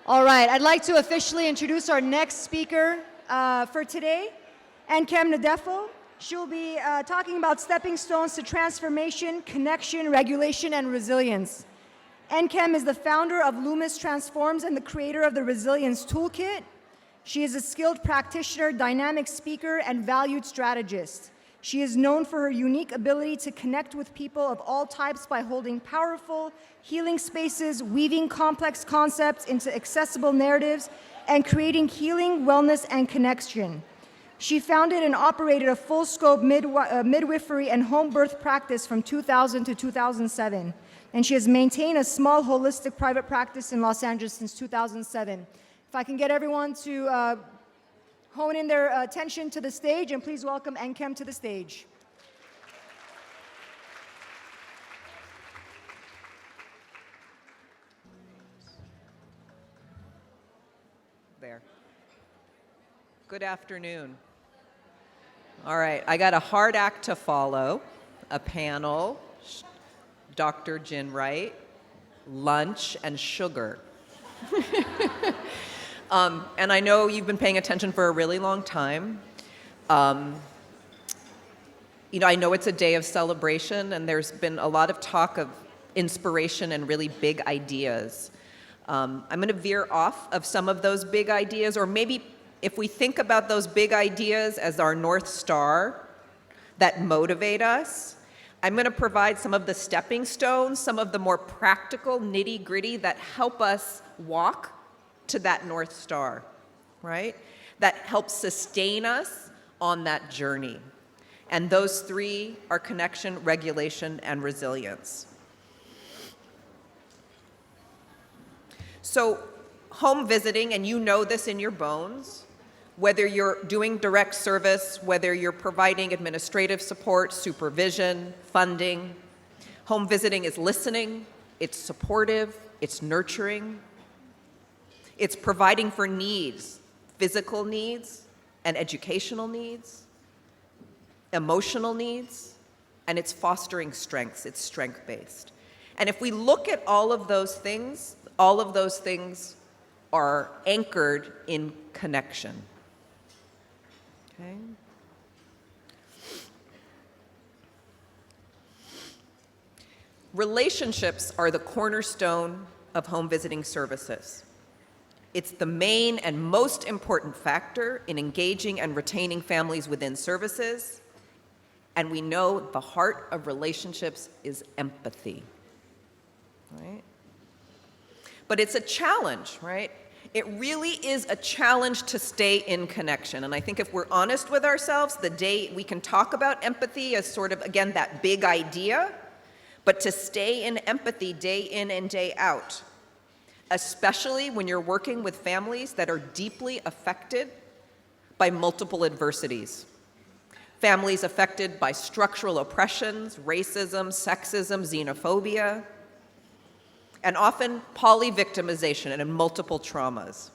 All right, I'd like to officially introduce our next speaker for today, Enkem Nadefo. She'll be talking about stepping stones to transformation, connection, regulation, and resilience. Enkem is the founder of Loomis Transforms and the creator of the Resilience Toolkit. She is a skilled practitioner, dynamic speaker, and valued strategist. She is known for her unique ability to connect with people of all types by holding powerful, healing spaces, weaving complex concepts into accessible narratives, and creating healing, wellness, and connection. She founded and operated a full-scope midwifery and home birth practice from 2000 to 2007, and she has maintained a small holistic private practice in Los Angeles since 2007. If I can get everyone to hone in their attention to the stage, and please welcome Enkem to the stage. There. Good afternoon. All right, I got a hard act to follow, a panel, Dr. Jin Wright, lunch, and sugar. And I know you've been paying attention for a really long time. I know it's a day of celebration, and there's been a lot of talk of inspiration and really big ideas. I'm going to veer off of some of those big ideas, or maybe if we think about those big ideas as our North Star that motivate us, I'm going to provide some of the stepping stones, some of the more practical nitty-gritty that help us walk to that North Star, right? That helps sustain us on that journey. And those three are connection, regulation, and resilience. So home visiting, and you know this in your bones, whether you're doing direct service, whether you're providing administrative support, supervision, funding, home visiting is listening, it's supportive, it's nurturing, it's providing for needs, physical needs and educational needs, emotional needs, and it's fostering strengths, it's strength-based. And if we look at all of those things are anchored in connection. Okay? Relationships are the cornerstone of home visiting services. It's the main and most important factor in engaging and retaining families within services. And we know the heart of relationships is empathy, right? But it's a challenge, right? It really is a challenge to stay in connection. And I think if we're honest with ourselves, we can talk about empathy as sort of, again, that big idea, but to stay in empathy day in and day out, especially when you're working with families that are deeply affected by multiple adversities. Families affected by structural oppressions, racism, sexism, xenophobia, and often polyvictimization and multiple traumas.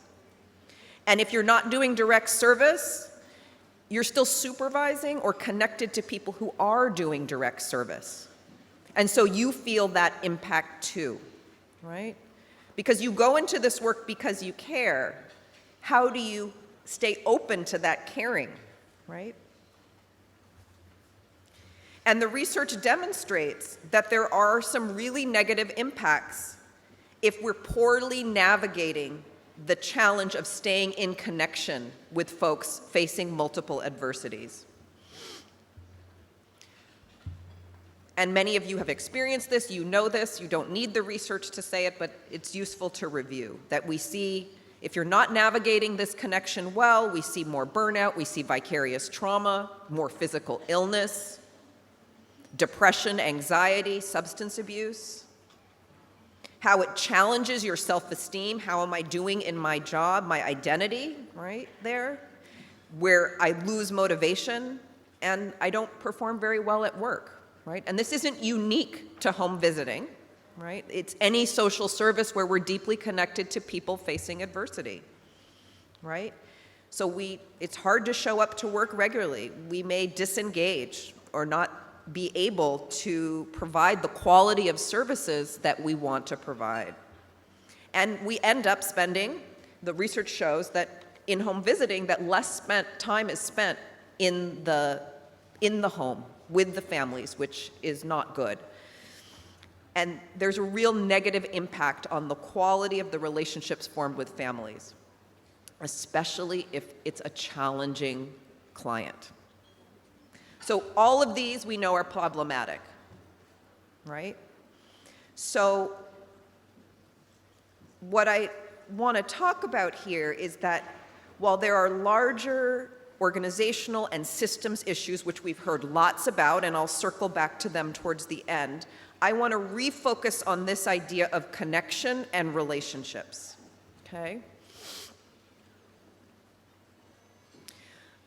And if you're not doing direct service, you're still supervising or connected to people who are doing direct service. And so you feel that impact too, right? Because you go into this work because you care. How do you stay open to that caring, right? And the research demonstrates that there are some really negative impacts if we're poorly navigating the challenge of staying in connection with folks facing multiple adversities. And many of you have experienced this, you know this, you don't need the research to say it, but it's useful to review, that we see, if you're not navigating this connection well, we see more burnout, we see vicarious trauma, more physical illness, depression, anxiety, substance abuse, how it challenges your self-esteem, how am I doing in my job, my identity, right there, where I lose motivation and I don't perform very well at work, right? And this isn't unique to home visiting, right? It's any social service where we're deeply connected to people facing adversity, right? So it's hard to show up to work regularly. We may disengage or not be able to provide the quality of services that we want to provide. And we end up spending, the research shows that in home visiting, that less time is spent in the home with the families, which is not good. And there's a real negative impact on the quality of the relationships formed with families, especially if it's a challenging client. So all of these we know are problematic, right? So what I want to talk about here is that while there are larger organizational and systems issues, which we've heard lots about, and I'll circle back to them towards the end, I want to refocus on this idea of connection and relationships, okay?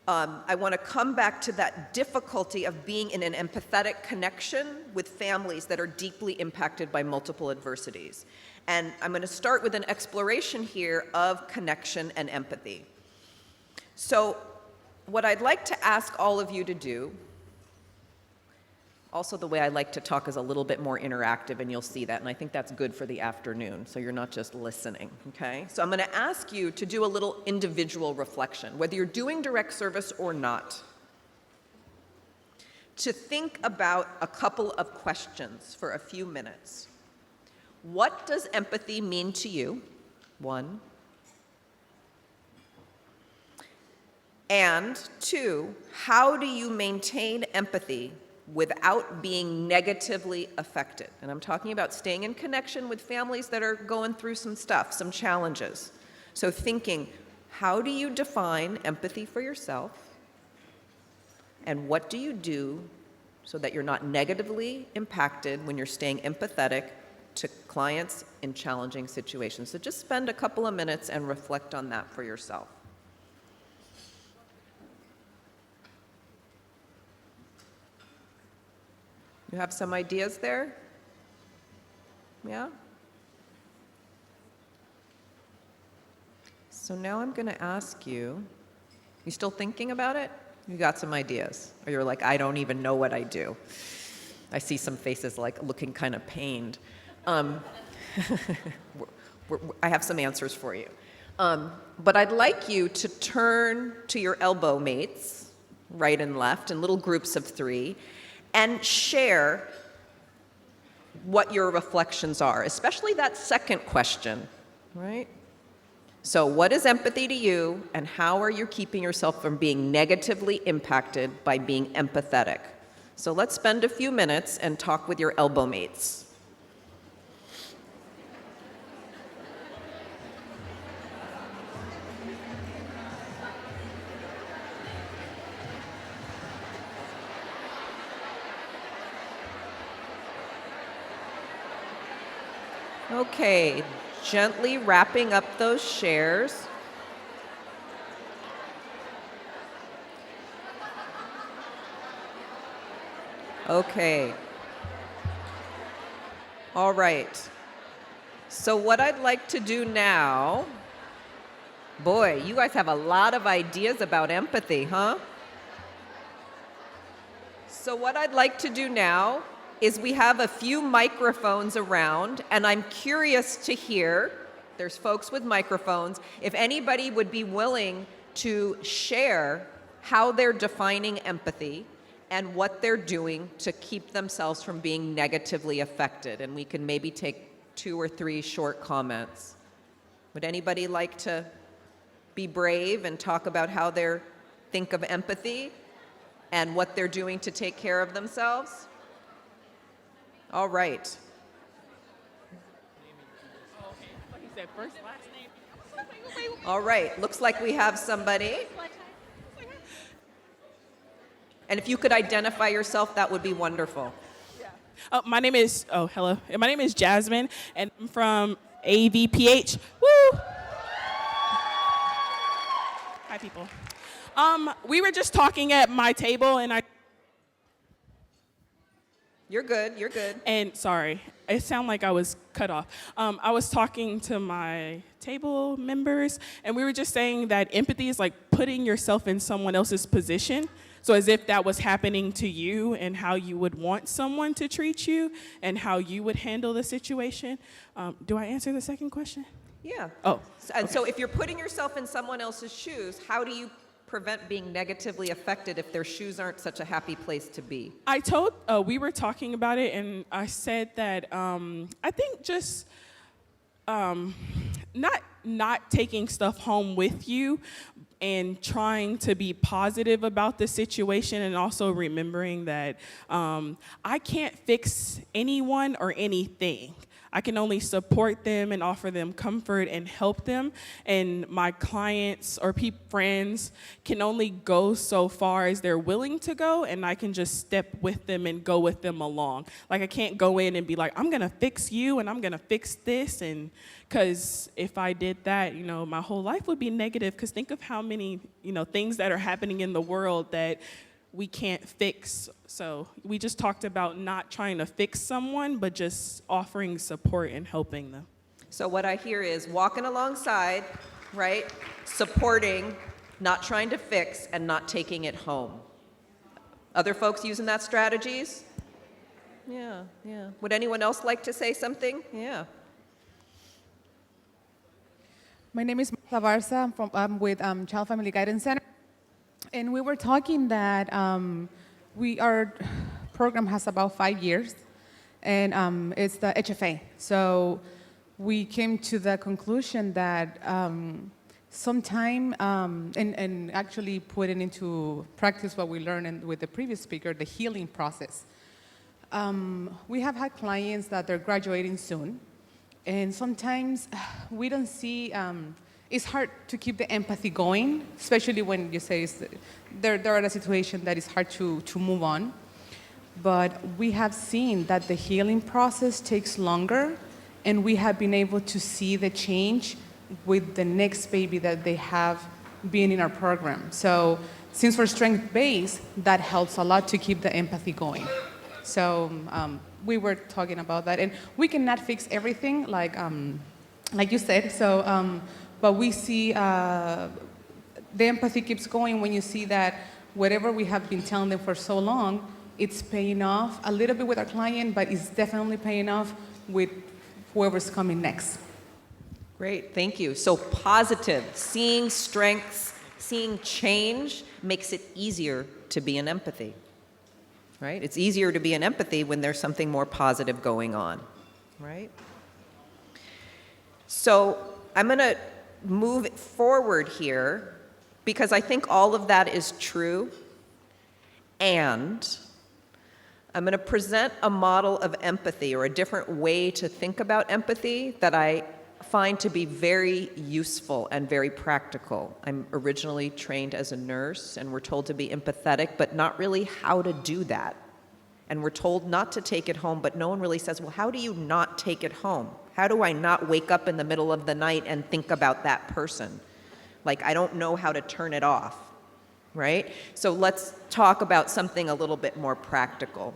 I want to come back to that difficulty of being in an empathetic connection with families that are deeply impacted by multiple adversities. And I'm going to start with an exploration here of connection and empathy. So what I'd like to ask all of you to do, also the way I like to talk is a little bit more interactive, and you'll see that, and I think that's good for the afternoon, so you're not just listening, okay? So I'm going to ask you to do a little individual reflection, whether you're doing direct service or not, to think about a couple of questions for a few minutes. What does empathy mean to you? One. And two, how do you maintain empathy without being negatively affected? And I'm talking about staying in connection with families that are going through some stuff, some challenges. So thinking, how do you define empathy for yourself? And what do you do so that you're not negatively impacted when you're staying empathetic to clients in challenging situations? So just spend a couple of minutes and reflect on that for yourself. You have some ideas there? Yeah? So now I'm going to ask you, you still thinking about it? You got some ideas? Or you're like, I don't even know what I do. I see some faces like looking kind of pained. I have some answers for you. But I'd like you to turn to your elbow mates, right and left, in little groups of 3, and share what your reflections are, especially that second question, right? So what is empathy to you, and how are you keeping yourself from being negatively impacted by being empathetic? So let's spend a few minutes and talk with your elbow mates. Okay, gently wrapping up those shares. Okay. All right. So what I'd like to do now, boy, you guys have a lot of ideas about empathy, huh? So what I'd like to do now is we have a few microphones around, and I'm curious to hear, there's folks with microphones, if anybody would be willing to share how they're defining empathy and what they're doing to keep themselves from being negatively affected. And we can maybe take 2 or 3 short comments. Would anybody like to be brave and talk about how they think of empathy and what they're doing to take care of themselves? All right. He said first, last name. All right. Looks like we have somebody. And if you could identify yourself, that would be wonderful. My name is, hello. My name is Jasmine, and I'm from HVPE. Woo! Hi, people. We were just talking at my table, and You're good. You're good. And sorry, it sounded like I was cut off. I was talking to my table members, and we were just saying that empathy is like putting yourself in someone else's position. So as if that was happening to you and how you would want someone to treat you and how you would handle the situation. Do I answer the second question? Yeah. Oh, And so if you're putting yourself in someone else's shoes, how do you prevent being negatively affected if their shoes aren't such a happy place to be? We were talking about it, and I said that I think just not taking stuff home with you and trying to be positive about the situation, and also remembering that I can't fix anyone or anything. I can only support them and offer them comfort and help them. And my clients or friends can only go so far as they're willing to go, and I can just step with them and go with them along. Like, I can't go in and be like, I'm gonna fix you and I'm gonna fix this, and because if I did that, my whole life would be negative, because think of how many, things that are happening in the world that we can't fix. So we just talked about not trying to fix someone, but just offering support and helping them. So what I hear is walking alongside, right? Supporting, not trying to fix, and not taking it home. Other folks using that strategies? Yeah. Would anyone else like to say something? Yeah. My name is Martha Barza. I'm with Child Family Guidance Center. And we were talking that our program has about 5 years, and it's the HFA. So we came to the conclusion that sometime, and actually putting into practice what we learned with the previous speaker, the healing process. We have had clients that they're graduating soon, and sometimes we don't see, it's hard to keep the empathy going, especially when you say they're in a situation that is hard to move on. But we have seen that the healing process takes longer, and we have been able to see the change with the next baby that they have been in our program. So since we're strength-based, that helps a lot to keep the empathy going. So we were talking about that, and we cannot fix everything, like you said. So. But we see the empathy keeps going when you see that whatever we have been telling them for so long, it's paying off a little bit with our client, but it's definitely paying off with whoever's coming next. Great, thank you. So positive, seeing strengths, seeing change makes it easier to be in empathy, right? It's easier to be in empathy when there's something more positive going on, right? So I'm gonna move forward here because I think all of that is true, and I'm going to present a model of empathy, or a different way to think about empathy, that I find to be very useful and very practical. I'm originally trained as a nurse, and we're told to be empathetic, but not really how to do that. And we're told not to take it home, but no one really says, well, how do you not take it home? How do I not wake up in the middle of the night and think about that person? Like, I don't know how to turn it off, right? So let's talk about something a little bit more practical.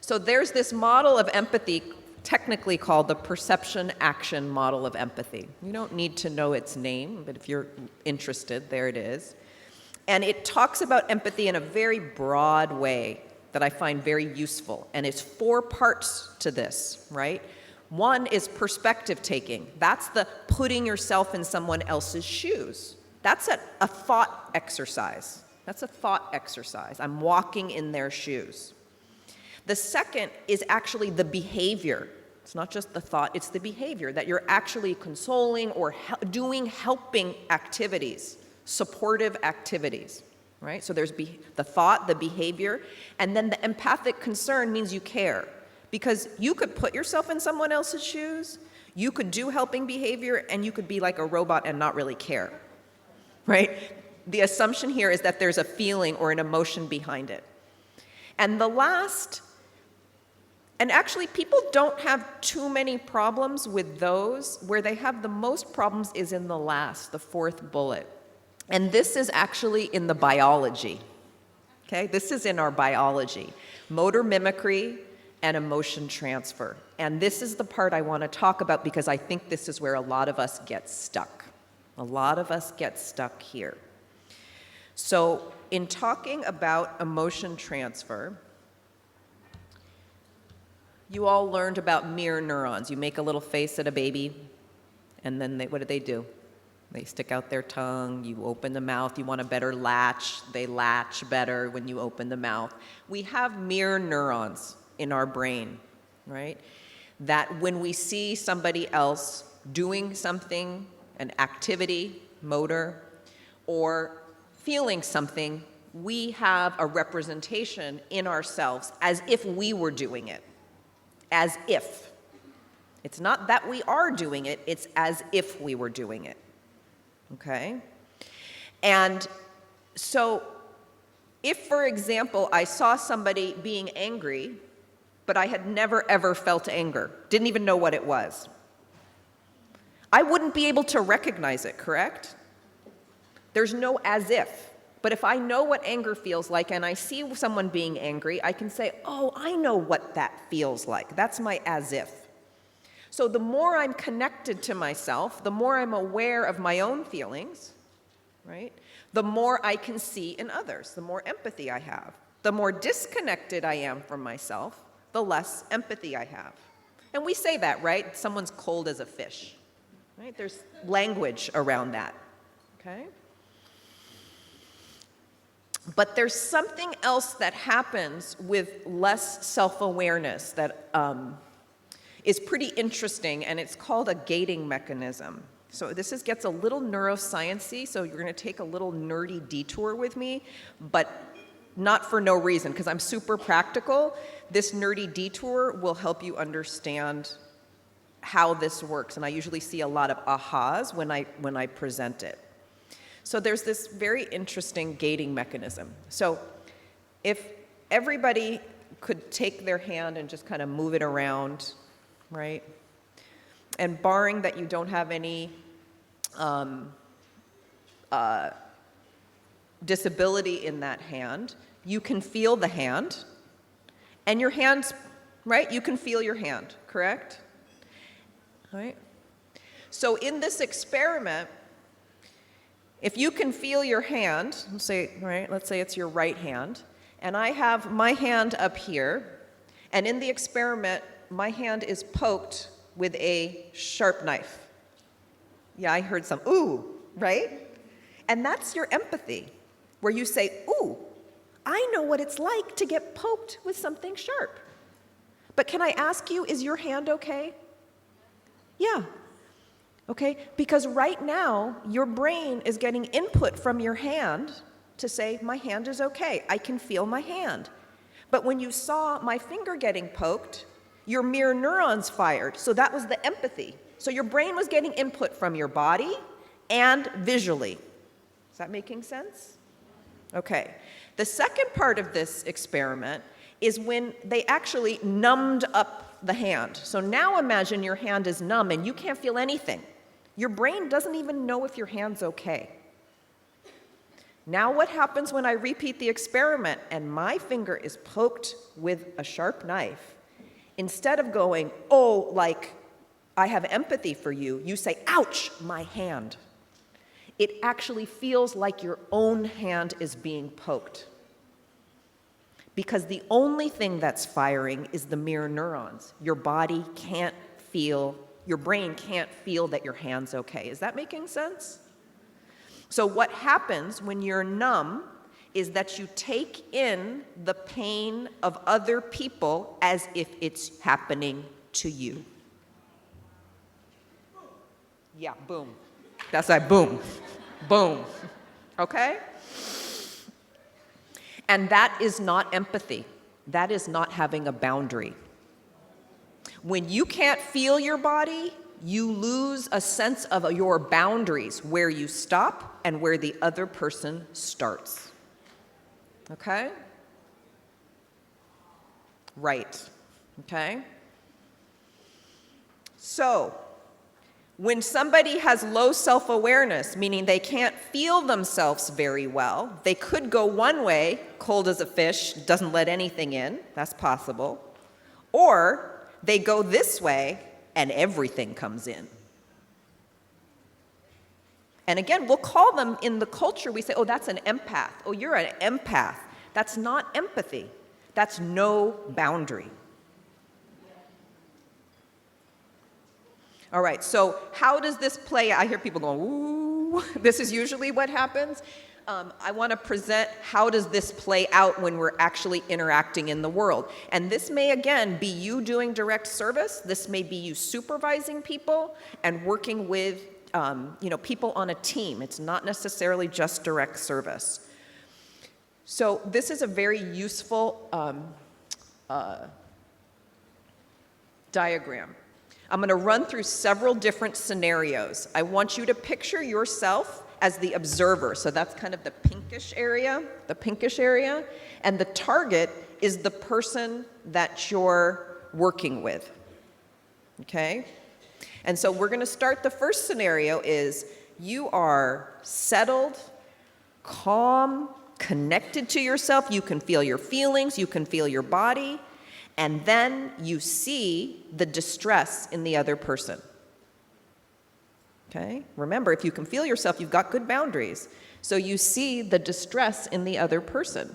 So there's this model of empathy, technically called the perception action model of empathy. You don't need to know its name, but if you're interested, there it is. And it talks about empathy in a very broad way that I find very useful. And it's 4 parts to this, right? One is perspective taking. That's the putting yourself in someone else's shoes. That's a thought exercise. That's a thought exercise. I'm walking in their shoes. The second is actually the behavior. It's not just the thought, it's the behavior, that you're actually consoling or doing helping activities, supportive activities, right? So there's the thought, the behavior, and then the empathic concern means you care. Because you could put yourself in someone else's shoes, you could do helping behavior, and you could be like a robot and not really care, right? The assumption here is that there's a feeling or an emotion behind it. And the last, and actually people don't have too many problems with those. Where they have the most problems is in the last, the 4th bullet. And this is actually in the biology, okay? This is in our biology. Motor mimicry and emotion transfer. And this is the part I want to talk about because I think this is where a lot of us get stuck. A lot of us get stuck here. So in talking about emotion transfer, you all learned about mirror neurons. You make a little face at a baby, and then what do? They stick out their tongue, you open the mouth, you want a better latch, they latch better when you open the mouth. We have mirror neurons in our brain, right? That when we see somebody else doing something, an activity, motor, or feeling something, we have a representation in ourselves as if we were doing it. As if. It's not that we are doing it, it's as if we were doing it. Okay? And so, if, for example, I saw somebody being angry, but I had never ever felt anger, didn't even know what it was, I wouldn't be able to recognize it, correct? There's no as if. But if I know what anger feels like and I see someone being angry, I can say, oh, I know what that feels like. That's my as if. So the more I'm connected to myself, the more I'm aware of my own feelings, right? The more I can see in others, the more empathy I have. The more disconnected I am from myself, the less empathy I have. And we say that, right? Someone's cold as a fish, right? There's language around that, okay? But there's something else that happens with less self-awareness that is pretty interesting, and it's called a gating mechanism. So this gets a little neuroscience-y, so you're going to take a little nerdy detour with me, but not for no reason, because I'm super practical. This nerdy detour will help you understand how this works, and I usually see a lot of ahas when I present it. So there's this very interesting gating mechanism. So if everybody could take their hand and just kind of move it around, right? And barring that you don't have any disability in that hand, you can feel the hand. And your hands, right? You can feel your hand, correct? Right? So in this experiment, if you can feel your hand, let's say it's your right hand, and I have my hand up here, and in the experiment, my hand is poked with a sharp knife. Yeah, I heard some ooh, right? And that's your empathy, where you say, ooh, I know what it's like to get poked with something sharp. But can I ask you, is your hand okay? Yeah. Okay, because right now, your brain is getting input from your hand to say, my hand is okay, I can feel my hand. But when you saw my finger getting poked, your mirror neurons fired, so that was the empathy. So your brain was getting input from your body and visually. Is that making sense? Okay. The second part of this experiment is when they actually numbed up the hand. So now imagine your hand is numb and you can't feel anything. Your brain doesn't even know if your hand's okay. Now what happens when I repeat the experiment and my finger is poked with a sharp knife? Instead of going, oh, like, I have empathy for you, you say, ouch, my hand. It actually feels like your own hand is being poked. Because the only thing that's firing is the mirror neurons. Your body can't feel, your brain can't feel that your hand's okay. Is that making sense? So what happens when you're numb is that you take in the pain of other people as if it's happening to you. Yeah, boom. That's like boom, boom, okay? And that is not empathy. That is not having a boundary. When you can't feel your body, you lose a sense of your boundaries, where you stop and where the other person starts. Okay? Right. Okay? So, when somebody has low self-awareness, meaning they can't feel themselves very well, they could go one way, cold as a fish, doesn't let anything in, that's possible. Or they go this way and everything comes in. And again, we'll call them in the culture, we say, oh, that's an empath. Oh, you're an empath. That's not empathy. That's no boundary. All right, so how does this play? I hear people going, ooh, this is usually what happens. I want to present how does this play out when we're actually interacting in the world. And this may, again, be you doing direct service. This may be you supervising people and working with people on a team. It's not necessarily just direct service. So this is a very useful diagram. I'm going to run through several different scenarios. I want you to picture yourself as the observer. So that's kind of the pinkish area, and the target is the person that you're working with. Okay? And so we're going to start, the first scenario is you are settled, calm, connected to yourself. You can feel your feelings, you can feel your body, and then you see the distress in the other person. Okay? Remember, if you can feel yourself, you've got good boundaries. So you see the distress in the other person.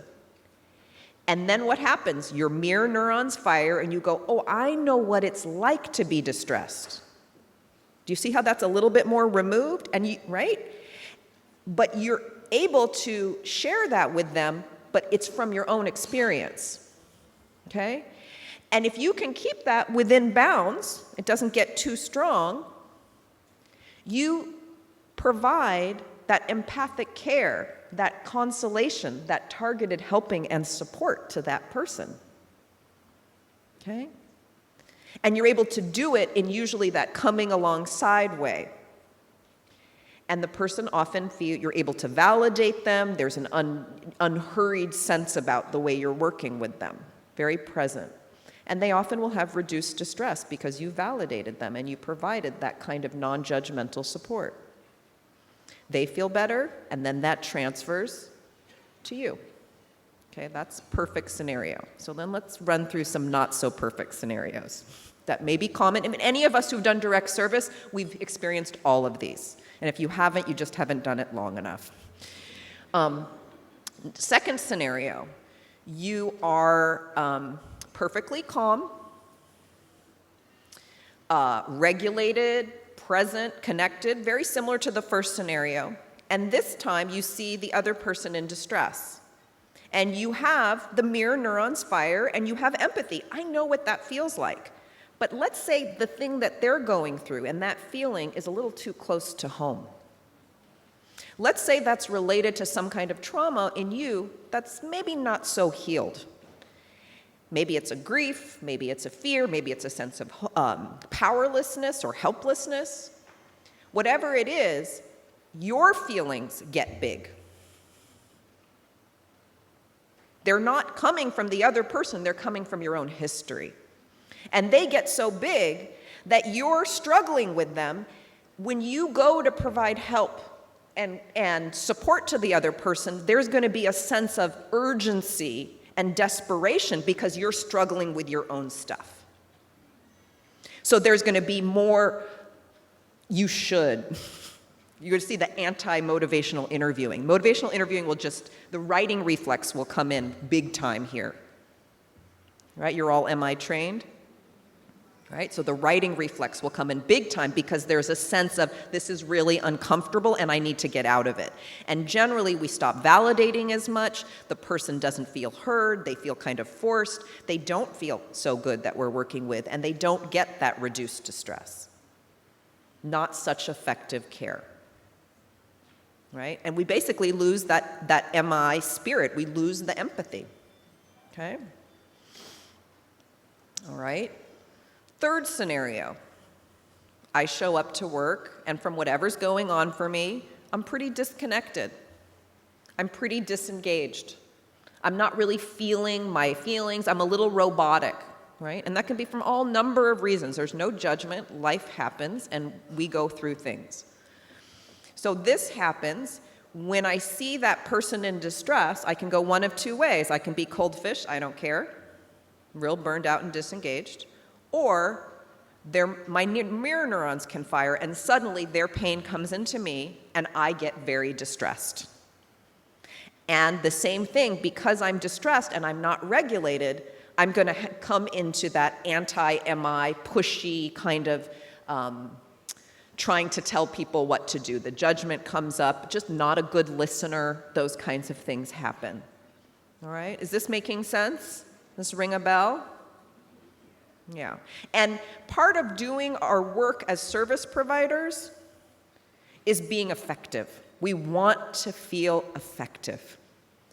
And then what happens? Your mirror neurons fire and you go, oh, I know what it's like to be distressed. Do you see how that's a little bit more removed? Right? But you're able to share that with them, but it's from your own experience. Okay? And if you can keep that within bounds, it doesn't get too strong, you provide that empathic care, that consolation, that targeted helping and support to that person. Okay? And you're able to do it in usually that coming alongside way. And the person often you're able to validate them. There's an unhurried sense about the way you're working with them, very present. And they often will have reduced distress because you validated them and you provided that kind of non-judgmental support. They feel better, and then that transfers to you. Okay, that's perfect scenario. So then let's run through some not so perfect scenarios that may be common. I mean, any of us who've done direct service, we've experienced all of these. And if you haven't, you just haven't done it long enough. Second scenario, you are perfectly calm, regulated, present, connected, very similar to the first scenario. And this time you see the other person in distress. And you have the mirror neurons fire and you have empathy. I know what that feels like. But let's say the thing that they're going through and that feeling is a little too close to home. Let's say that's related to some kind of trauma in you that's maybe not so healed. Maybe it's a grief, maybe it's a fear, maybe it's a sense of powerlessness or helplessness. Whatever it is, your feelings get big. They're not coming from the other person, they're coming from your own history. And they get so big that you're struggling with them. When you go to provide help and support to the other person, there's going to be a sense of urgency and desperation because you're struggling with your own stuff. So there's going to be more, you should. You're going to see the anti-motivational interviewing. Motivational interviewing will the writing reflex will come in big time here. Right? You're all MI trained? Right? So the writing reflex will come in big time because there's a sense of this is really uncomfortable and I need to get out of it. And generally we stop validating as much. The person doesn't feel heard. They feel kind of forced. They don't feel so good that we're working with, and they don't get that reduced distress. Not such effective care. Right? And we basically lose that MI spirit. We lose the empathy. Okay? All right. Third scenario, I show up to work, and from whatever's going on for me, I'm pretty disconnected. I'm pretty disengaged. I'm not really feeling my feelings. I'm a little robotic, right? And that can be from all number of reasons. There's no judgment. Life happens, and we go through things. So this happens when I see that person in distress. I can go one of two ways. I can be cold fish, I don't care, real burned out and disengaged. Or my mirror neurons can fire, and suddenly their pain comes into me, and I get very distressed. And the same thing, because I'm distressed and I'm not regulated, I'm going to come into that anti-MI, pushy kind of trying to tell people what to do. The judgment comes up, just not a good listener, those kinds of things happen. All right, is this making sense? Does this ring a bell? Yeah. And part of doing our work as service providers is being effective. We want to feel effective,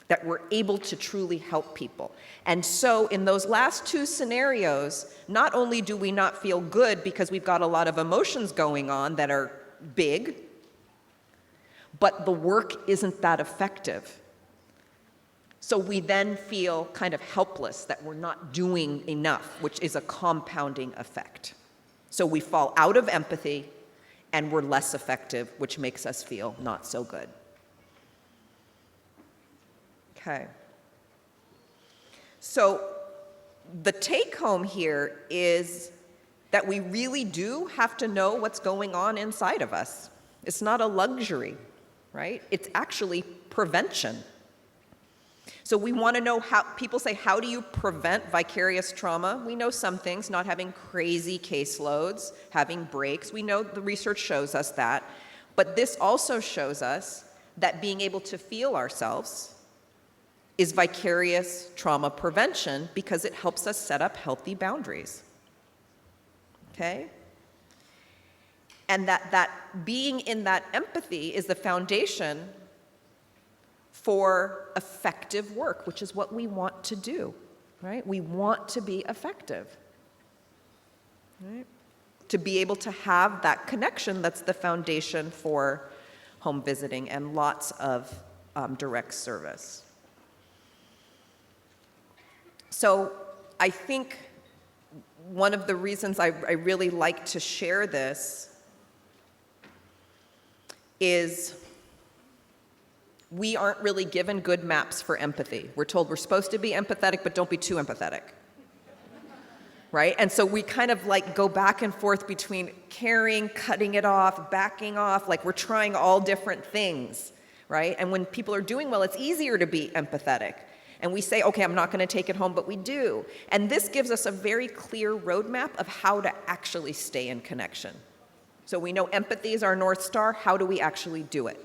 that we're able to truly help people. And so in those last two scenarios, not only do we not feel good because we've got a lot of emotions going on that are big, but the work isn't that effective. So we then feel kind of helpless that we're not doing enough, which is a compounding effect. So we fall out of empathy and we're less effective, which makes us feel not so good. Okay. So the take home here is that we really do have to know what's going on inside of us. It's not a luxury, right? It's actually prevention. So we want to know how, people say, how do you prevent vicarious trauma? We know some things, not having crazy caseloads, having breaks. We know the research shows us that. But this also shows us that being able to feel ourselves is vicarious trauma prevention because it helps us set up healthy boundaries. Okay? And that being in that empathy is the foundation for effective work, which is what we want to do, right? We want to be effective, right? To be able to have that connection that's the foundation for home visiting and lots of direct service. So I think one of the reasons I really like to share this is we aren't really given good maps for empathy. We're told we're supposed to be empathetic, but don't be too empathetic, right? And so we kind of like go back and forth between caring, cutting it off, backing off, like we're trying all different things, right? And when people are doing well, it's easier to be empathetic. And we say, okay, I'm not going to take it home, but we do. And this gives us a very clear roadmap of how to actually stay in connection. So we know empathy is our North Star. How do we actually do it?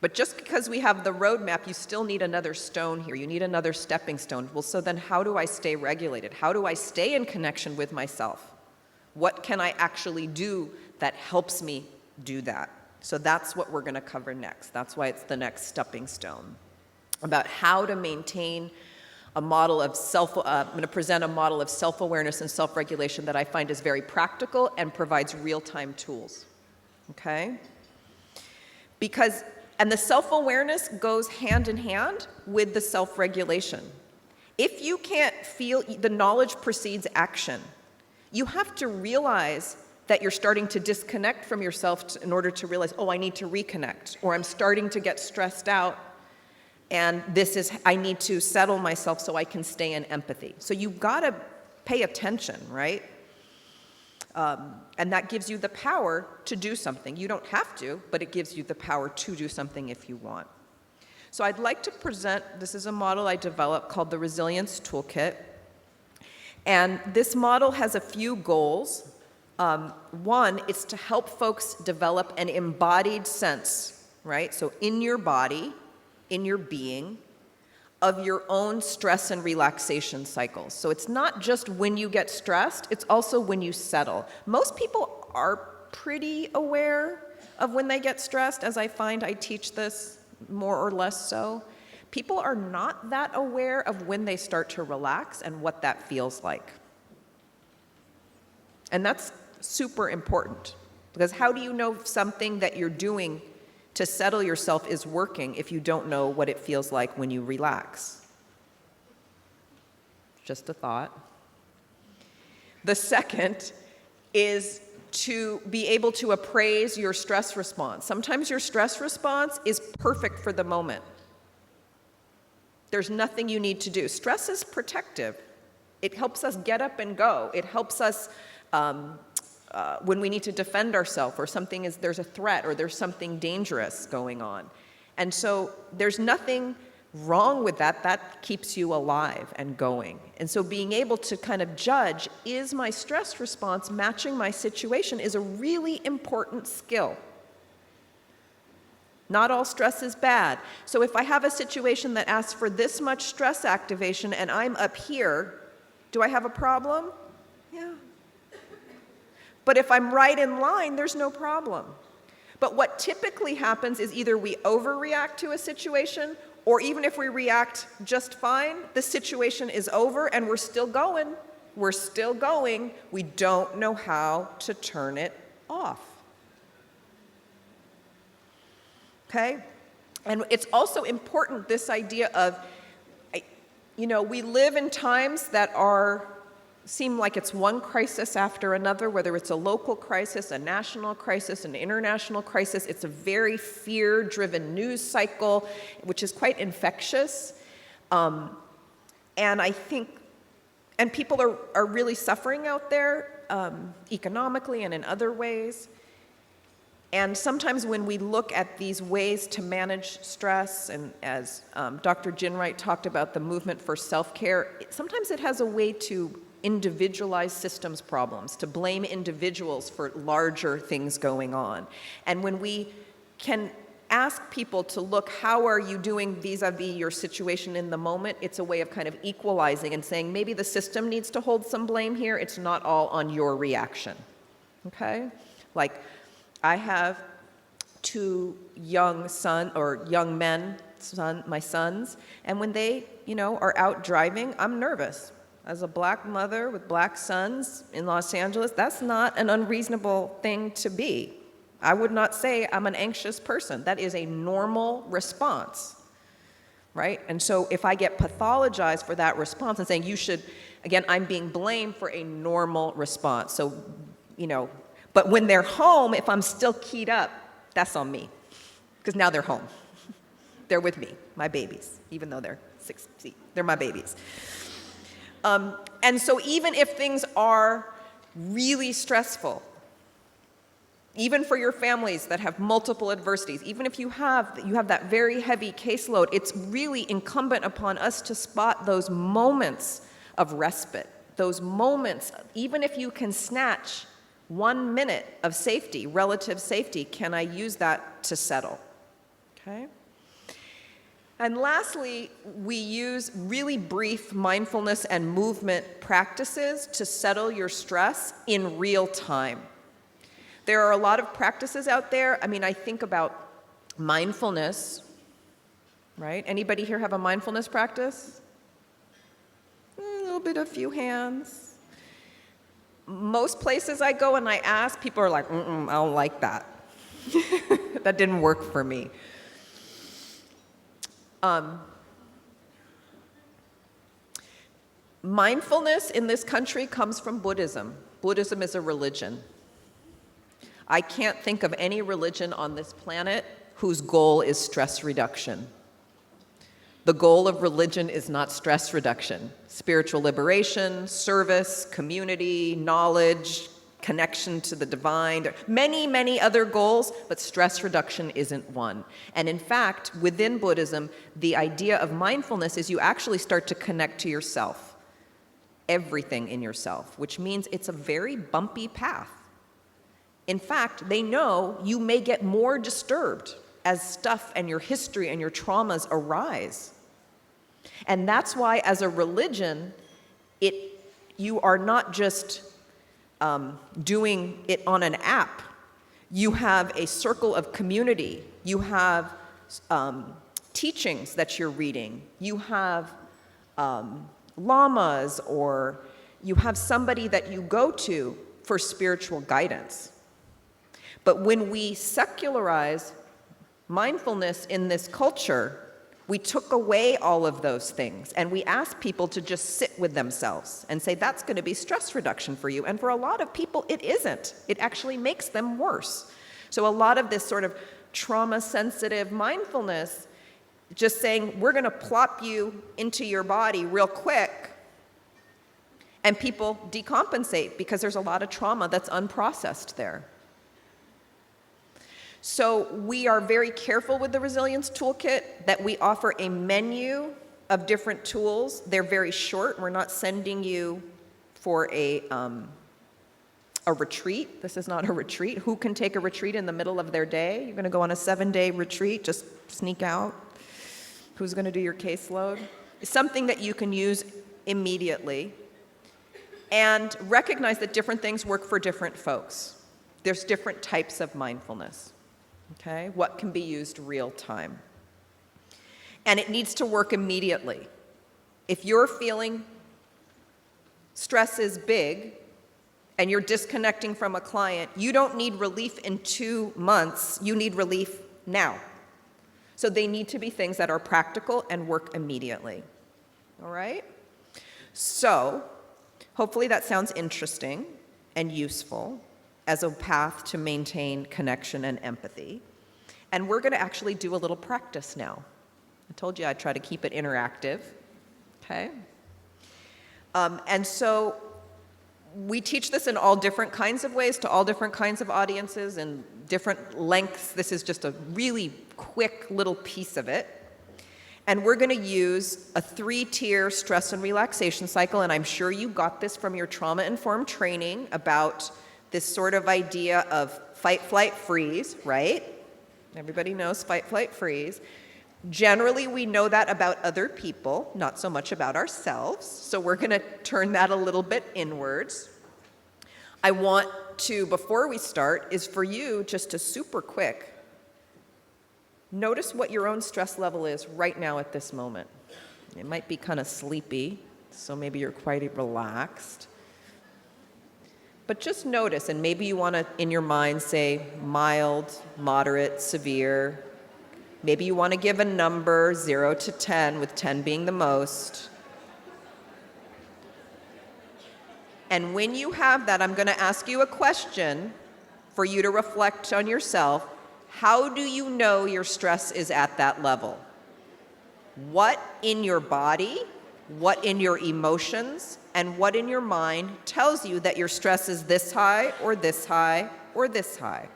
But just because we have the roadmap, you still need another stone here. You need another stepping stone. Well, so then how do I stay regulated? How do I stay in connection with myself? What can I actually do that helps me do that? So that's what we're going to cover next. That's why it's the next stepping stone. About how to maintain a model of I'm going to present a model of self-awareness and self-regulation that I find is very practical and provides real-time tools. Okay? And the self-awareness goes hand in hand with the self-regulation. If you can't feel, the knowledge precedes action. You have to realize that you're starting to disconnect from yourself in order to realize, oh, I need to reconnect, or I'm starting to get stressed out, and I need to settle myself so I can stay in empathy. So you've got to pay attention, right? And that gives you the power to do something. You don't have to, but it gives you the power to do something if you want. So I'd like to present, this is a model I developed called the Resilience Toolkit. And this model has a few goals. One is to help folks develop an embodied sense, right? So in your body, in your being, of your own stress and relaxation cycles. So it's not just when you get stressed, it's also when you settle. Most people are pretty aware of when they get stressed, as I find I teach this more or less so. People are not that aware of when they start to relax and what that feels like. And that's super important, because how do you know if something that you're doing to settle yourself is working if you don't know what it feels like when you relax? Just a thought. The second is to be able to appraise your stress response. Sometimes your stress response is perfect for the moment. There's nothing you need to do. Stress is protective. It helps us get up and go. It helps us when we need to defend ourselves or there's a threat or there's something dangerous going on. And so there's nothing wrong with that. That keeps you alive and going. And so being able to kind of judge, is my stress response matching my situation, is a really important skill. Not all stress is bad. So if I have a situation that asks for this much stress activation and I'm up here, do I have a problem? Yeah. But if I'm right in line, there's no problem. But what typically happens is either we overreact to a situation, or even if we react just fine, the situation is over and we're still going. We're still going. We don't know how to turn it off. Okay? And it's also important, this idea of, we live in times that seem like it's one crisis after another, whether it's a local crisis, a national crisis, an international crisis. It's a very fear-driven news cycle, which is quite infectious. And I think, and people are really suffering out there, economically and in other ways. And sometimes when we look at these ways to manage stress, and as Dr. Ginwright talked about the movement for self-care, sometimes it has a way to individualize systems problems, to blame individuals for larger things going on. And when we can ask people to look, how are you doing vis-a-vis your situation in the moment, it's a way of kind of equalizing and saying, maybe the system needs to hold some blame here, it's not all on your reaction, okay? Like, I have two young men, my sons, and when they, are out driving, I'm nervous. As a black mother with black sons in Los Angeles, that's not an unreasonable thing to be. I would not say I'm an anxious person. That is a normal response, right? And so if I get pathologized for that response and saying you should, again, I'm being blamed for a normal response. So, but when they're home, if I'm still keyed up, that's on me, because now they're home. They're with me, my babies, even though they're 6 feet. They're my babies. And so even if things are really stressful, even for your families that have multiple adversities, even if you have that very heavy caseload, it's really incumbent upon us to spot those moments of respite, those moments, even if you can snatch 1 minute of safety, relative safety, can I use that to settle? Okay? And lastly, we use really brief mindfulness and movement practices to settle your stress in real time. There are a lot of practices out there. I think about mindfulness, right? Anybody here have a mindfulness practice? A few hands. Most places I go and I ask, people are like, I don't like that. That didn't work for me. Mindfulness in this country comes from Buddhism. Buddhism is a religion. I can't think of any religion on this planet whose goal is stress reduction. The goal of religion is not stress reduction. Spiritual liberation, service, community, knowledge, connection to the divine. There are many, many other goals, but stress reduction isn't one. And in fact, within Buddhism, the idea of mindfulness is you actually start to connect to yourself, everything in yourself, which means it's a very bumpy path. In fact, they know you may get more disturbed as stuff and your history and your traumas arise. And that's why, as a religion, you are not just doing it on an app. You have a circle of community. You have teachings that you're reading. You have lamas, or you have somebody that you go to for spiritual guidance. But when we secularize mindfulness in this culture, we took away all of those things, and we asked people to just sit with themselves and say, that's going to be stress reduction for you. And for a lot of people, it isn't. It actually makes them worse. So a lot of this sort of trauma-sensitive mindfulness, just saying, we're going to plop you into your body real quick, And people decompensate because there's a lot of trauma that's unprocessed there. So we are very careful with the Resilience Toolkit that we offer a menu of different tools. They're very short. We're not sending you for a retreat. This is not a retreat. Who can take a retreat in the middle of their day? You're going to go on a 7-day retreat, just sneak out? Who's going to do your caseload? It's something that you can use immediately. And recognize that different things work for different folks. There's different types of mindfulness. Okay? What can be used real time? And it needs to work immediately. If you're feeling stress is big and you're disconnecting from a client, you don't need relief in 2 months. You need relief now. So they need to be things that are practical and work immediately. All right? So hopefully that sounds interesting and useful as a path to maintain connection and empathy. And we're going to actually do a little practice now. I told you I'd try to keep it interactive. Okay? And so we teach this in all different kinds of ways to all different kinds of audiences and different lengths. This is just a really quick little piece of it. And we're going to use a 3-tier stress and relaxation cycle, and I'm sure you got this from your trauma-informed training about this sort of idea of fight, flight, freeze, right? Everybody knows fight, flight, freeze. Generally, we know that about other people, not so much about ourselves, so we're going to turn that a little bit inwards. I want to, before we start, is for you just to super quick notice what your own stress level is right now at this moment. It might be kind of sleepy, so maybe you're quite relaxed. But just notice, and maybe you want to, in your mind, say mild, moderate, severe. Maybe you want to give a number, 0 to 10, with 10 being the most. And when you have that, I'm going to ask you a question for you to reflect on yourself. How do you know your stress is at that level? What in your body, what in your emotions, and what in your mind tells you that your stress is this high or this high or this high?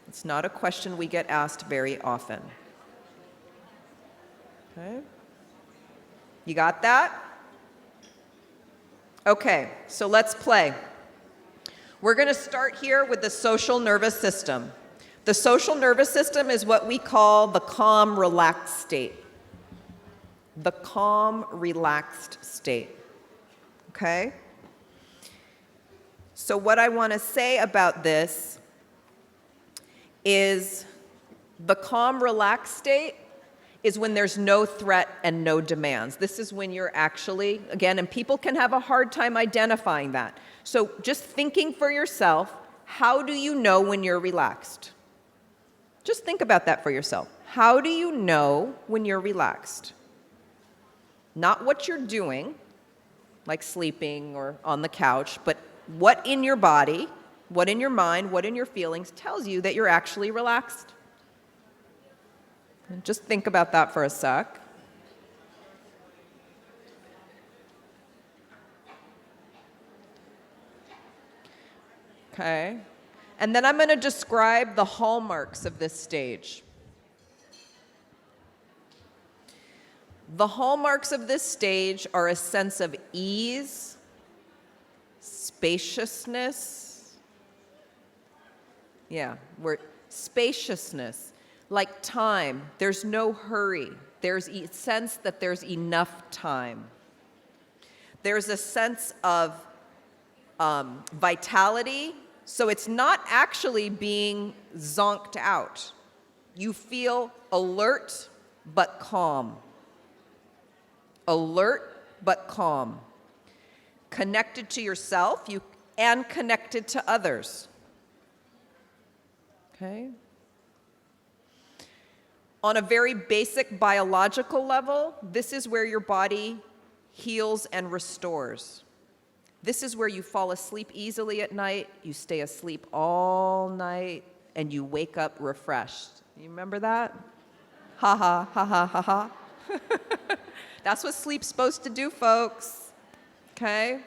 It's not a question we get asked very often. Okay? You got that? Okay, so let's play. We're going to start here with the social nervous system. The social nervous system is what we call the calm, relaxed state. The calm, relaxed state. Okay? So what I want to say about this is the calm, relaxed state is when there's no threat and no demands. This is when you're actually, again, and people can have a hard time identifying that. So just thinking for yourself, how do you know when you're relaxed? Just think about that for yourself. How do you know when you're relaxed? Not what you're doing, like sleeping or on the couch, but what in your body, what in your mind, what in your feelings tells you that you're actually relaxed. And just think about that for a sec. Okay. And then I'm going to describe the hallmarks of this stage. The hallmarks of this stage are a sense of ease, spaciousness. Spaciousness, like time. There's no hurry. There's a sense that there's enough time. There's a sense of vitality. So it's not actually being zonked out. You feel alert but calm. Alert but calm. Connected to yourself and connected to others. Okay? On a very basic biological level, this is where your body heals and restores. This is where you fall asleep easily at night, you stay asleep all night, and you wake up refreshed. You remember that? Ha ha, ha ha, ha ha. That's what sleep's supposed to do, folks. Okay?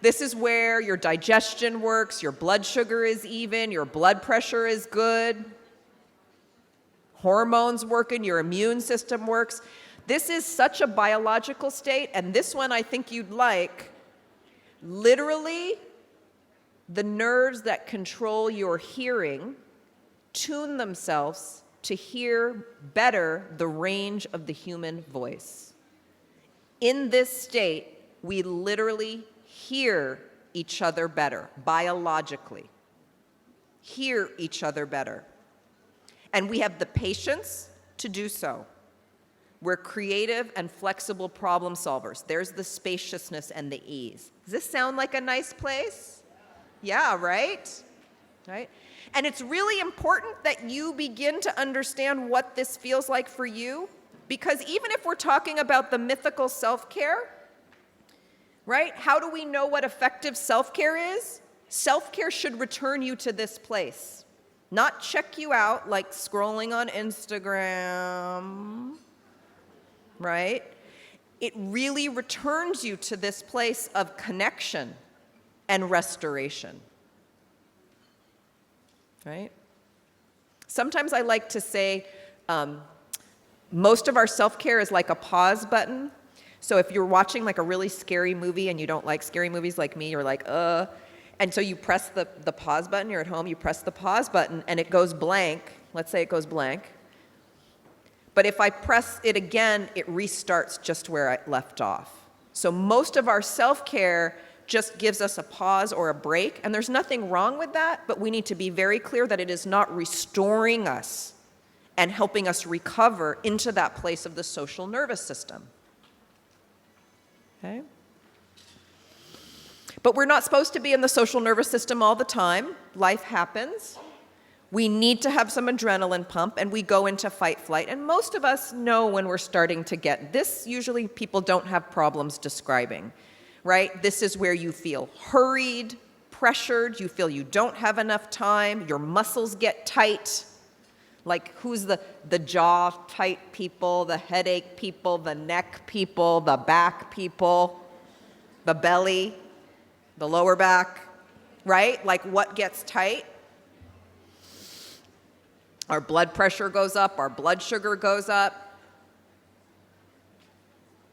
This is where your digestion works, your blood sugar is even, your blood pressure is good, hormones working, your immune system works. This is such a biological state, and this one I think you'd like. Literally, the nerves that control your hearing tune themselves to hear better the range of the human voice. In this state, we literally hear each other better, biologically. Hear each other better. And we have the patience to do so. We're creative and flexible problem solvers. There's the spaciousness and the ease. Does this sound like a nice place? Yeah, right? Right? And it's really important that you begin to understand what this feels like for you, because even if we're talking about the mythical self-care, right? How do we know what effective self-care is? Self-care should return you to this place, not check you out like scrolling on Instagram, right? It really returns you to this place of connection and restoration, right? Sometimes I like to say most of our self-care is like a pause button. So if you're watching like a really scary movie and you don't like scary movies like me, you're like, and so you press the pause button, you're at home, you press the pause button and it goes blank. Let's say it goes blank. But if I press it again, it restarts just where I left off. So most of our self-care just gives us a pause or a break, and there's nothing wrong with that, but we need to be very clear that it is not restoring us and helping us recover into that place of the social nervous system. Okay? But we're not supposed to be in the social nervous system all the time. Life happens. We need to have some adrenaline pump, and we go into fight flight. And most of us know when we're starting to get this. Usually people don't have problems describing, right? This is where you feel hurried, pressured, you feel you don't have enough time, your muscles get tight. Like who's the jaw tight people, the headache people, the neck people, the back people, the belly, the lower back, right? Like what gets tight? Our blood pressure goes up, our blood sugar goes up.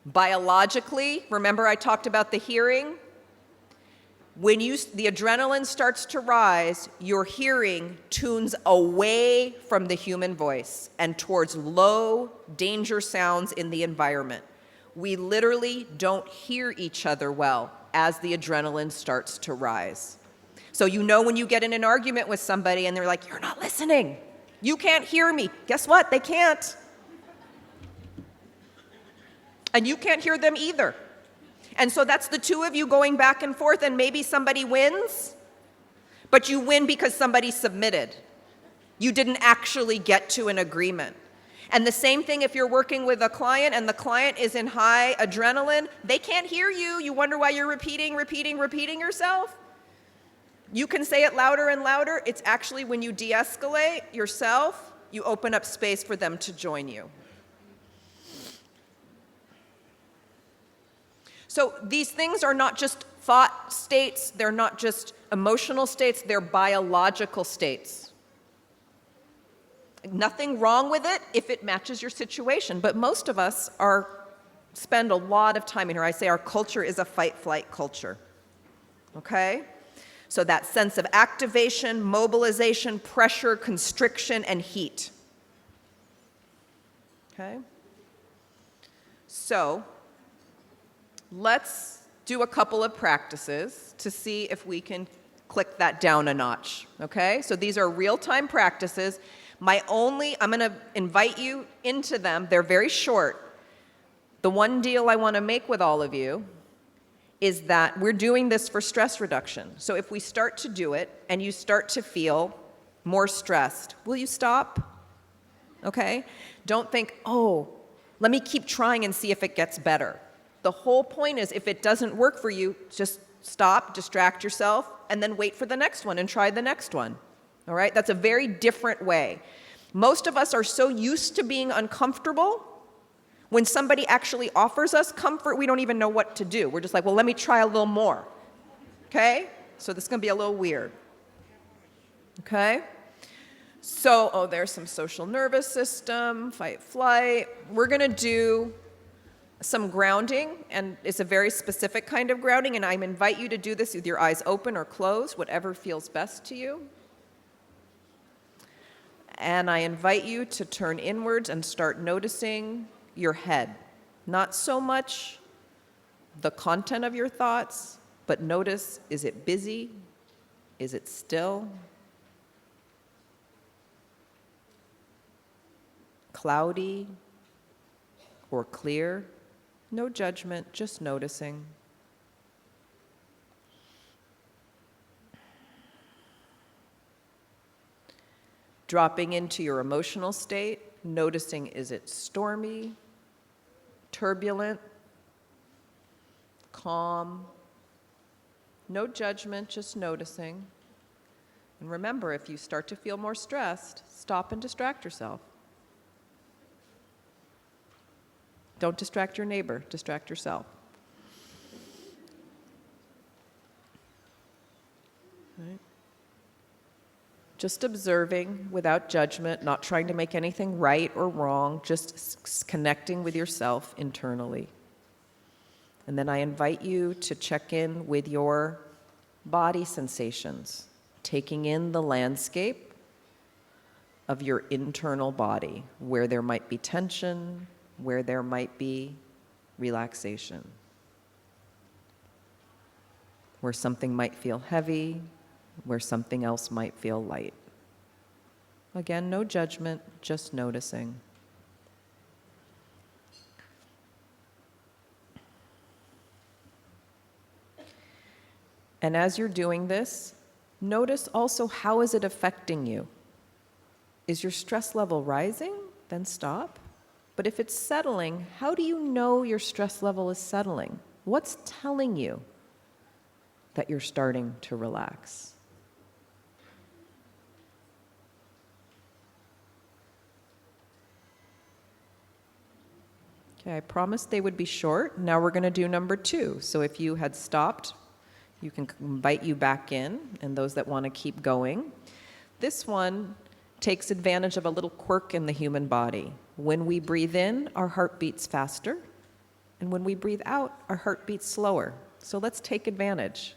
Biologically, remember I talked about the hearing? When the adrenaline starts to rise, your hearing tunes away from the human voice and towards low danger sounds in the environment. We literally don't hear each other well as the adrenaline starts to rise. So you know when you get in an argument with somebody and they're like, "You're not listening. You can't hear me." Guess what? They can't. And you can't hear them either. And so that's the two of you going back and forth, and maybe somebody wins, but you win because somebody submitted. You didn't actually get to an agreement. And the same thing if you're working with a client and the client is in high adrenaline, they can't hear you. You wonder why you're repeating yourself. You can say it louder and louder. It's actually when you de-escalate yourself, you open up space for them to join you. So these things are not just thought states, they're not just emotional states, they're biological states. Nothing wrong with it if it matches your situation, but most of us spend a lot of time in here. I say our culture is a fight-flight culture, okay? So that sense of activation, mobilization, pressure, constriction, and heat, okay? So let's do a couple of practices to see if we can click that down a notch, okay? So these are real-time practices. I'm going to invite you into them. They're very short. The one deal I want to make with all of you is that we're doing this for stress reduction. So if we start to do it and you start to feel more stressed, will you stop? Okay? Don't think, "Oh, let me keep trying and see if it gets better." The whole point is if it doesn't work for you, just stop, distract yourself, and then wait for the next one and try the next one. All right? That's a very different way. Most of us are so used to being uncomfortable, When somebody actually offers us comfort, we don't even know what to do. We're just like, well, let me try a little more. Okay? So this is going to be a little weird. Okay? So, oh, there's some social nervous system, fight, flight. We're going to do some grounding, and it's a very specific kind of grounding, and I invite you to do this with your eyes open or closed, whatever feels best to you. And I invite you to turn inwards and start noticing your head. Not so much the content of your thoughts, but notice, is it busy? Is it still? Cloudy or clear? No judgment, just noticing. Dropping into your emotional state, noticing, is it stormy, turbulent, calm? No judgment, just noticing. And remember, if you start to feel more stressed, stop and distract yourself. Don't distract your neighbor, distract yourself. Right? Just observing without judgment, not trying to make anything right or wrong, just connecting with yourself internally. And then I invite you to check in with your body sensations, taking in the landscape of your internal body, where there might be tension, where there might be relaxation, where something might feel heavy, where something else might feel light. Again, no judgment, just noticing. And as you're doing this, notice also, how is it affecting you? Is your stress level rising? Then stop. But if it's settling, how do you know your stress level is settling? What's telling you that you're starting to relax? Okay, I promised they would be short. Now we're going to do number 2. So if you had stopped, you can invite you back in, and those that want to keep going. This one takes advantage of a little quirk in the human body. When we breathe in, our heart beats faster, and when we breathe out, our heart beats slower. So let's take advantage.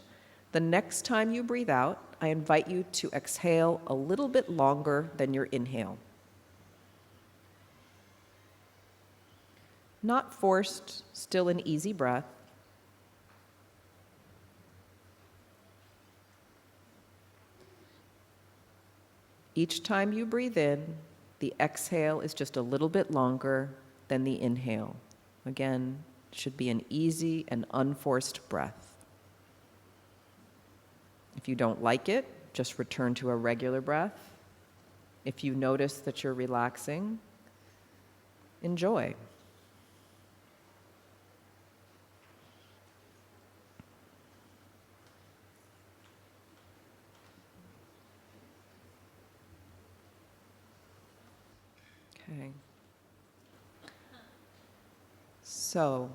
The next time you breathe out, I invite you to exhale a little bit longer than your inhale. Not forced, still an easy breath. Each time you breathe in, the exhale is just a little bit longer than the inhale. Again, it should be an easy and unforced breath. If you don't like it, just return to a regular breath. If you notice that you're relaxing, enjoy. Okay. So,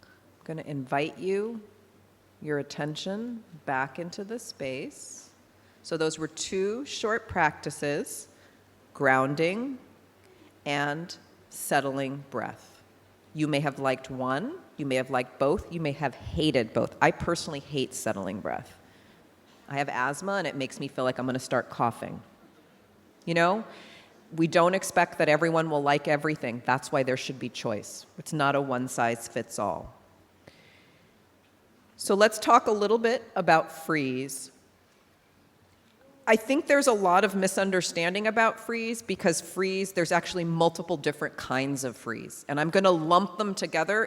I'm going to invite your attention back into the space. So those were 2 short practices, grounding and settling breath. You may have liked one, you may have liked both, you may have hated both. I personally hate settling breath. I have asthma and it makes me feel like I'm going to start coughing. You know? We don't expect that everyone will like everything. That's why there should be choice. It's not a one-size-fits-all. So let's talk a little bit about freeze. I think there's a lot of misunderstanding about freeze because freeze, there's actually multiple different kinds of freeze. And I'm going to lump them together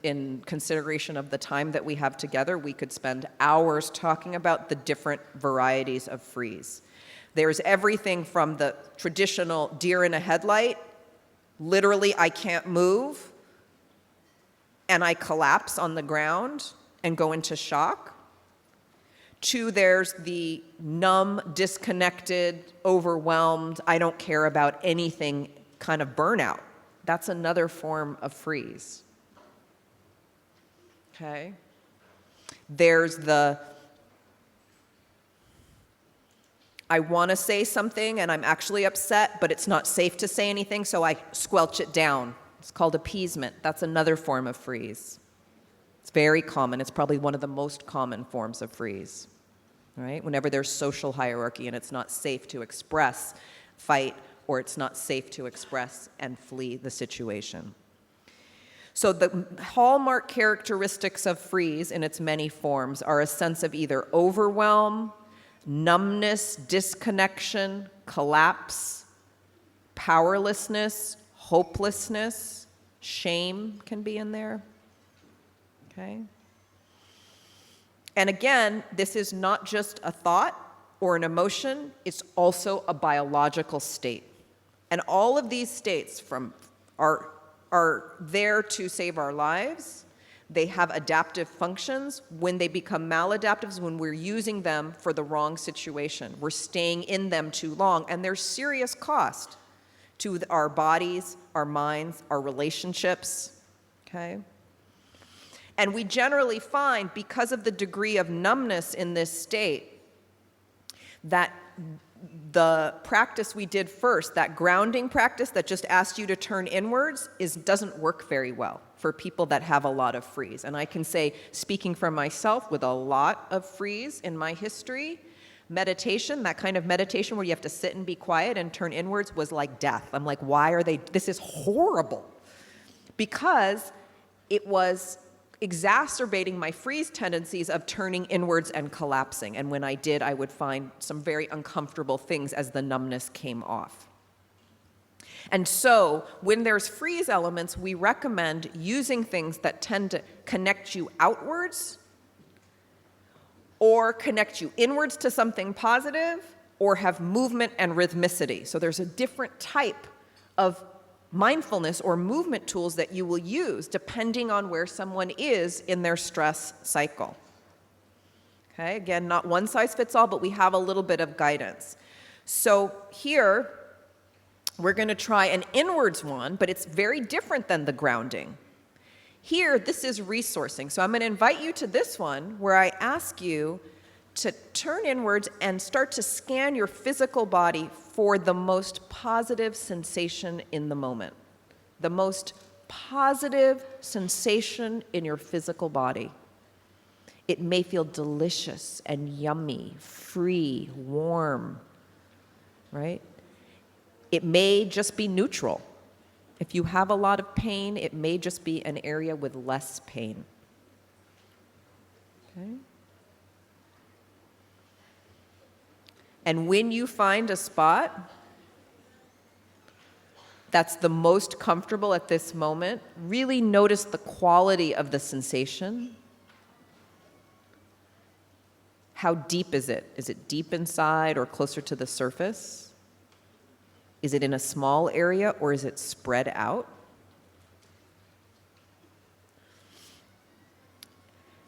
in consideration of the time that we have together. We could spend hours talking about the different varieties of freeze. There's everything from the traditional deer in a headlight, literally I can't move, and I collapse on the ground and go into shock, to there's the numb, disconnected, overwhelmed, I don't care about anything kind of burnout. That's another form of freeze. Okay? There's the I want to say something and I'm actually upset, but it's not safe to say anything, so I squelch it down. It's called appeasement. That's another form of freeze. It's very common. It's probably one of the most common forms of freeze. Right? Whenever there's social hierarchy and it's not safe to express, fight, or it's not safe to express and flee the situation. So the hallmark characteristics of freeze in its many forms are a sense of either overwhelm, numbness, disconnection, collapse, powerlessness, hopelessness, shame can be in there. Okay? And again, this is not just a thought or an emotion, it's also a biological state. And all of these states are there to save our lives. They have adaptive functions. When they become maladaptive is when we're using them for the wrong situation. We're staying in them too long, and there's serious cost to our bodies, our minds, our relationships, okay? And we generally find, because of the degree of numbness in this state, that the practice we did first, that grounding practice that just asked you to turn inwards, doesn't work very well for people that have a lot of freeze. And I can say, speaking from myself with a lot of freeze in my history, meditation, that kind of meditation where you have to sit and be quiet and turn inwards, was like death. I'm like, this is horrible. Because it was exacerbating my freeze tendencies of turning inwards and collapsing. And when I did, I would find some very uncomfortable things as the numbness came off. And so when there's freeze elements, we recommend using things that tend to connect you outwards or connect you inwards to something positive or have movement and rhythmicity. So there's a different type of mindfulness or movement tools that you will use depending on where someone is in their stress cycle. Okay, again, not one size fits all, but we have a little bit of guidance. So here, we're going to try an inwards one, but it's very different than the grounding. Here, this is resourcing. So I'm going to invite you to this one where I ask you to turn inwards and start to scan your physical body for the most positive sensation in the moment. The most positive sensation in your physical body. It may feel delicious and yummy, free, warm, right? It may just be neutral. If you have a lot of pain, it may just be an area with less pain. Okay? And when you find a spot that's the most comfortable at this moment, really notice the quality of the sensation. How deep is it? Is it deep inside or closer to the surface? Is it in a small area or is it spread out?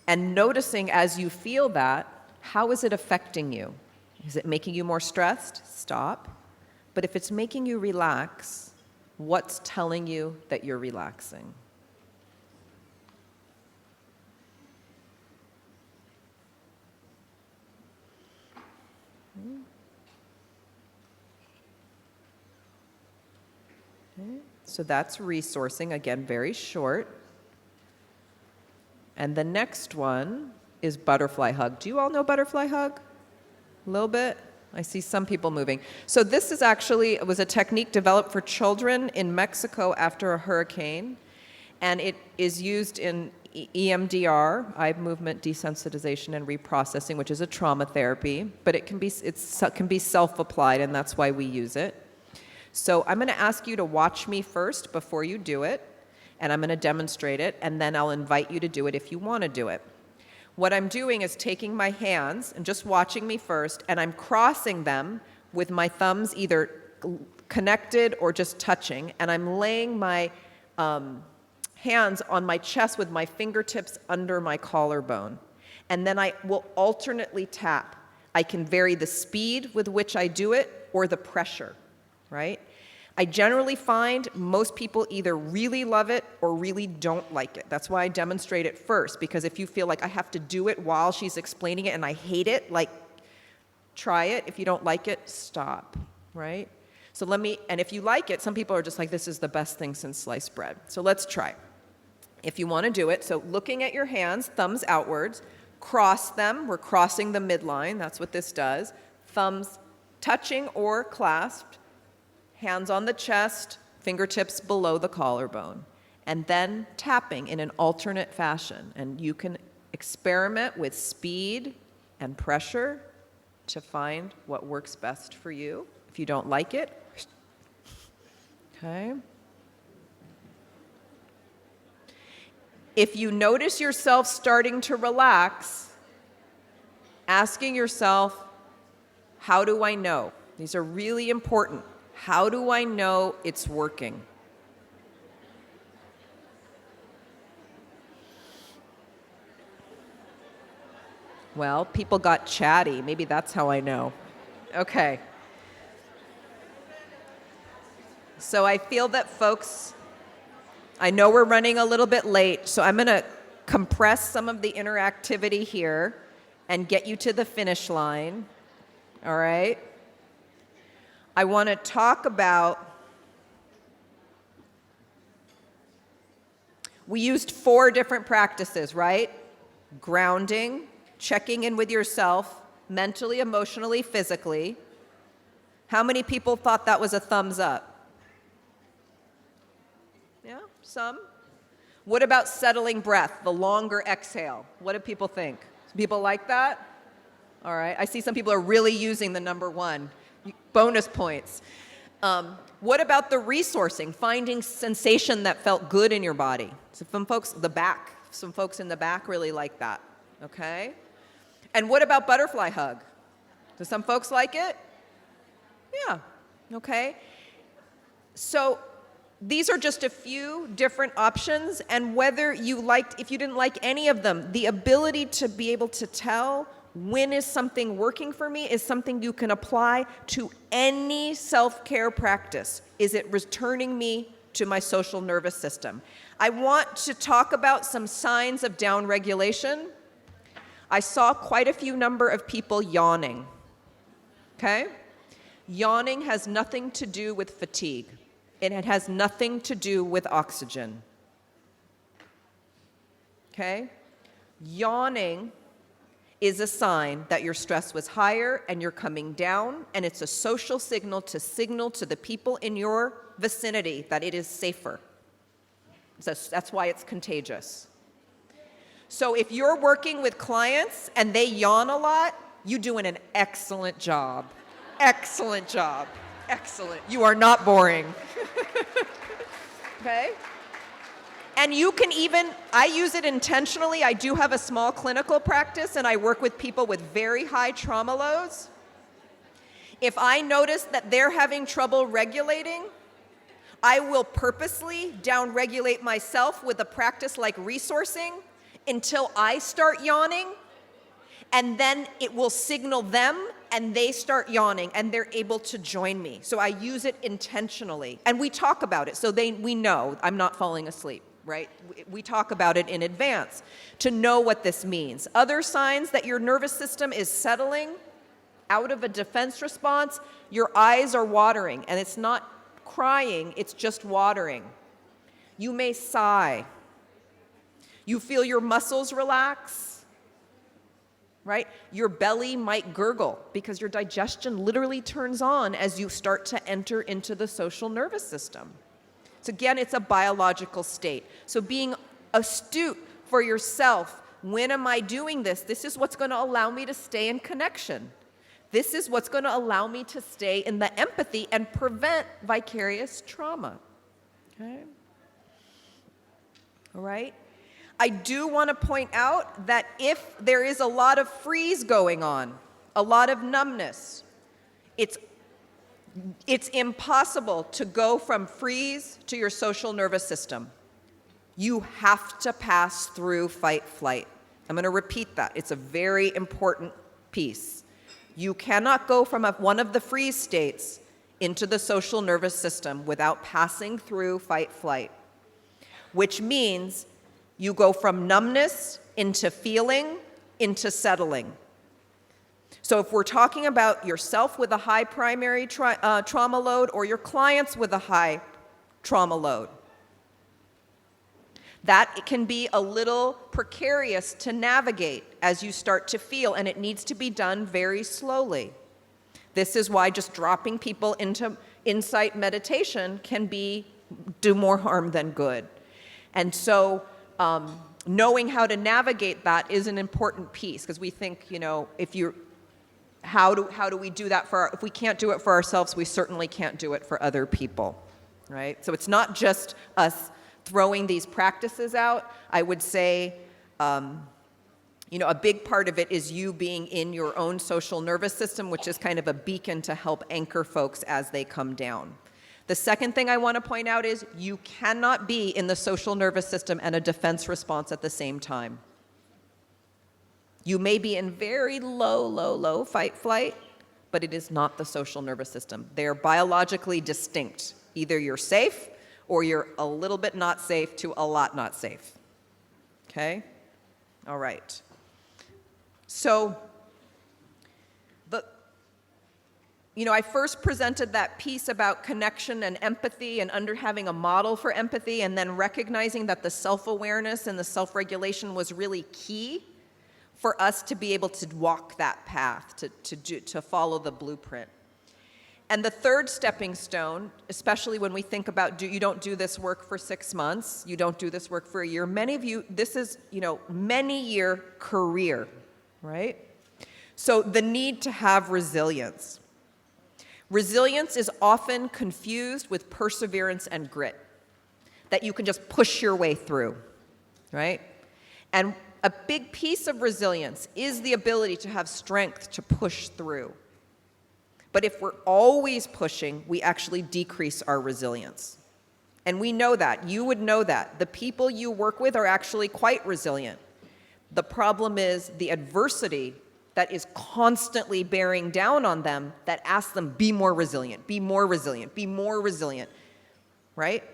And noticing as you feel that, how is it affecting you? Is it making you more stressed? Stop. But if it's making you relax, what's telling you that you're relaxing? Okay. So that's resourcing, again, very short. And the next one is butterfly hug. Do you all know butterfly hug? A little bit? I see some people moving. So this is it was a technique developed for children in Mexico after a hurricane, and it is used in EMDR, eye movement desensitization and reprocessing, which is a trauma therapy, but it can be self-applied, and that's why we use it. So I'm going to ask you to watch me first before you do it, and I'm going to demonstrate it, and then I'll invite you to do it if you want to do it. What I'm doing is taking my hands and just watching me first, and I'm crossing them with my thumbs either connected or just touching, and I'm laying my hands on my chest with my fingertips under my collarbone. And then I will alternately tap. I can vary the speed with which I do it or the pressure, right? I generally find most people either really love it or really don't like it. That's why I demonstrate it first, because if you feel like I have to do it while she's explaining it and I hate it, like, try it. If you don't like it, stop, right? So and if you like it, some people are just like, this is the best thing since sliced bread. So let's try. If you want to do it, so looking at your hands, thumbs outwards, cross them. We're crossing the midline. That's what this does. Thumbs touching or clasped. Hands on the chest, fingertips below the collarbone, and then tapping in an alternate fashion. And you can experiment with speed and pressure to find what works best for you. If you don't like it, okay. If you notice yourself starting to relax, asking yourself, how do I know? These are really important. How do I know it's working? Well, people got chatty. Maybe that's how I know. Okay. So I feel that folks, I know we're running a little bit late, so I'm going to compress some of the interactivity here and get you to the finish line. All right? I want to talk about, we used 4 different practices, right? Grounding, checking in with yourself, mentally, emotionally, physically. How many people thought that was a thumbs up? Yeah, some. What about settling breath, the longer exhale? What do people think? People like that? All right, I see some people are really using the number 1. Bonus points. What about the resourcing, finding sensation that felt good in your body? So some folks in the back really like that, okay? And what about butterfly hug? Do some folks like it? Yeah, okay. So these are just a few different options, and if you didn't like any of them, the ability to be able to tell when is something working for me is something you can apply to any self-care practice. Is it returning me to my social nervous system? I want to talk about some signs of downregulation. I saw quite a few number of people yawning, okay? Yawning has nothing to do with fatigue. It has nothing to do with oxygen, okay? Yawning is a sign that your stress was higher and you're coming down, and it's a social signal to the people in your vicinity that it is safer. So that's why it's contagious. So if you're working with clients and they yawn a lot, you're doing an excellent job. Excellent job. Excellent. You are not boring. Okay? And you can I use it intentionally. I do have a small clinical practice, and I work with people with very high trauma loads. If I notice that they're having trouble regulating, I will purposely downregulate myself with a practice like resourcing until I start yawning, and then it will signal them, and they start yawning, and they're able to join me. So I use it intentionally. And we talk about it, so we know I'm not falling asleep. Right? We talk about it in advance to know what this means. Other signs that your nervous system is settling out of a defense response, your eyes are watering, and it's not crying, it's just watering. You may sigh. You feel your muscles relax, right? Your belly might gurgle because your digestion literally turns on as you start to enter into the social nervous system. So again, it's a biological state. So being astute for yourself, when am I doing this? This is what's going to allow me to stay in connection. This is what's going to allow me to stay in the empathy and prevent vicarious trauma. Okay? All right? I do want to point out that if there is a lot of freeze going on, a lot of numbness, it's impossible to go from freeze to your social nervous system. You have to pass through fight flight. I'm going to repeat that. It's a very important piece. You cannot go from one of the freeze states into the social nervous system without passing through fight-flight, which means you go from numbness into feeling into settling. So if we're talking about yourself with a high primary trauma load or your clients with a high trauma load, that it can be a little precarious to navigate as you start to feel, and it needs to be done very slowly. This is why just dropping people into insight meditation can do more harm than good. And so knowing how to navigate that is an important piece, because we think, how do we do that if we can't do it for ourselves, we certainly can't do it for other people, right? So it's not just us throwing these practices out. I would say, a big part of it is you being in your own social nervous system, which is kind of a beacon to help anchor folks as they come down. The second thing I want to point out is you cannot be in the social nervous system and a defense response at the same time. You may be in very low fight-flight, but it is not the social nervous system. They are biologically distinct. Either you're safe or you're a little bit not safe to a lot not safe. Okay? All right. So, I first presented that piece about connection and empathy and having a model for empathy, and then recognizing that the self-awareness and the self-regulation was really key for us to be able to walk that path, to follow the blueprint. And the third stepping stone, especially when we think about you don't do this work for 6 months, you don't do this work for a year. Many of you, this is, many-year career, right? So the need to have resilience. Resilience is often confused with perseverance and grit, that you can just push your way through, right? And a big piece of resilience is the ability to have strength to push through. But if we're always pushing, we actually decrease our resilience. And we know that. You would know that. The people you work with are actually quite resilient. The problem is the adversity that is constantly bearing down on them that asks them, be more resilient, be more resilient, be more resilient, right?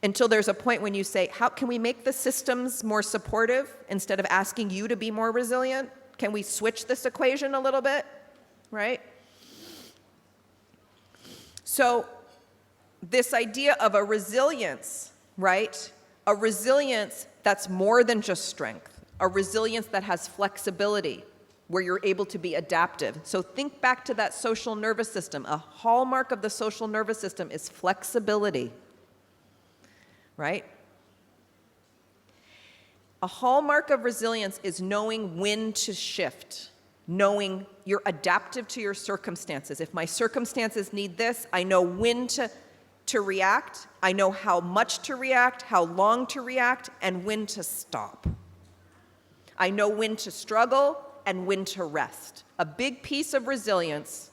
Until there's a point when you say, how can we make the systems more supportive instead of asking you to be more resilient? Can we switch this equation a little bit, right? So this idea of a resilience, right? A resilience that's more than just strength, a resilience that has flexibility, where you're able to be adaptive. So think back to that social nervous system. A hallmark of the social nervous system is flexibility, right? A hallmark of resilience is knowing when to shift, knowing you're adaptive to your circumstances. If my circumstances need this, I know when to react. I know how much to react, how long to react, and when to stop. I know when to struggle and when to rest. A big piece of resilience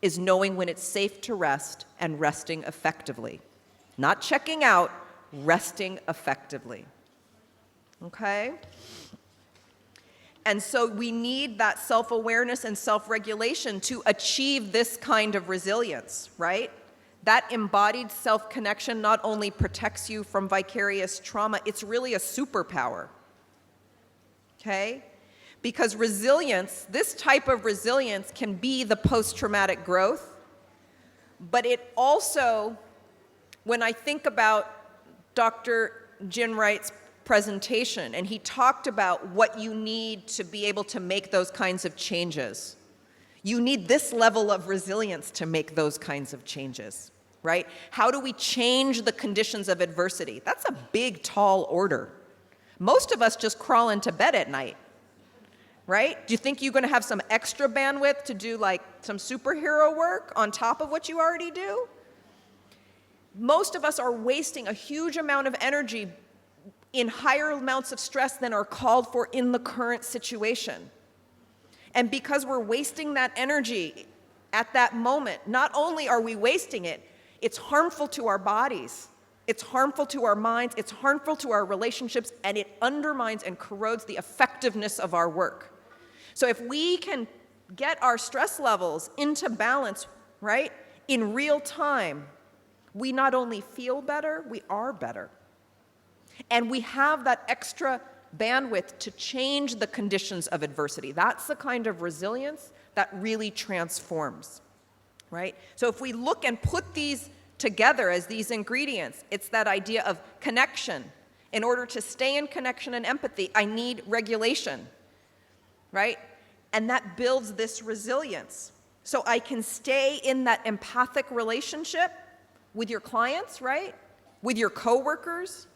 is knowing when it's safe to rest and resting effectively. Not checking out, resting effectively. Okay? And so we need that self-awareness and self-regulation to achieve this kind of resilience, right? That embodied self-connection not only protects you from vicarious trauma, it's really a superpower. Okay? Because resilience, this type of resilience can be the post-traumatic growth, but it also, when I think about Dr. Ginwright's presentation, and he talked about what you need to be able to make those kinds of changes. You need this level of resilience to make those kinds of changes, right? How do we change the conditions of adversity? That's a big, tall order. Most of us just crawl into bed at night, right? Do you think you're going to have some extra bandwidth to do like some superhero work on top of what you already do? Most of us are wasting a huge amount of energy in higher amounts of stress than are called for in the current situation. And because we're wasting that energy at that moment, not only are we wasting it, it's harmful to our bodies, it's harmful to our minds, it's harmful to our relationships, and it undermines and corrodes the effectiveness of our work. So if we can get our stress levels into balance right? In real time, we not only feel better, we are better. And we have that extra bandwidth to change the conditions of adversity. That's the kind of resilience that really transforms, right? So if we look and put these together as these ingredients, it's that idea of connection. In order to stay in connection and empathy, I need regulation, right? And that builds this resilience. So I can stay in that empathic relationship with your clients, right? With your coworkers.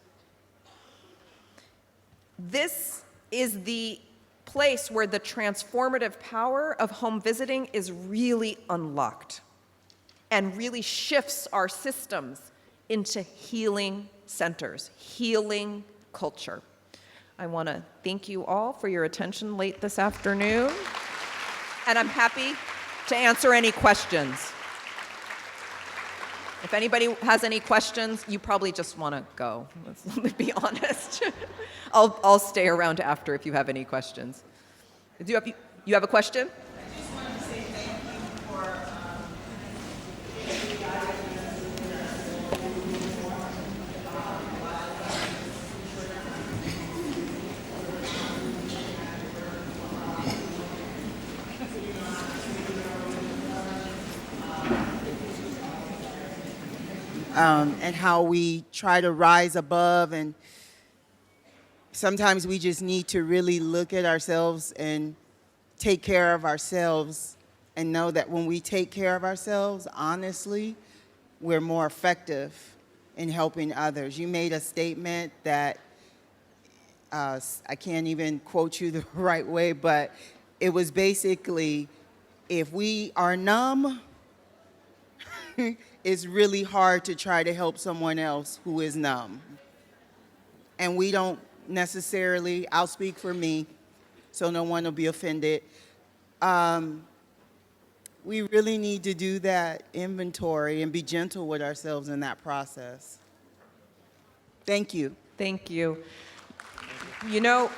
This is the place where the transformative power of home visiting is really unlocked and really shifts our systems into healing centers, healing culture. I want to thank you all for your attention late this afternoon, and I'm happy to answer any questions. If anybody has any questions, you probably just want to go. Let me be honest. I'll stay around after if you have any questions. You have a question? I just wanted to say thank you for and how we try to rise above, and sometimes we just need to really look at ourselves and take care of ourselves and know that when we take care of ourselves, honestly, we're more effective in helping others. You made a statement that I can't even quote you the right way, but it was basically, if we are numb, it's really hard to try to help someone else who is numb. And we don't necessarily, I'll speak for me, so no one will be offended. We really need to do that inventory and be gentle with ourselves in that process. Thank you. Thank you. You know,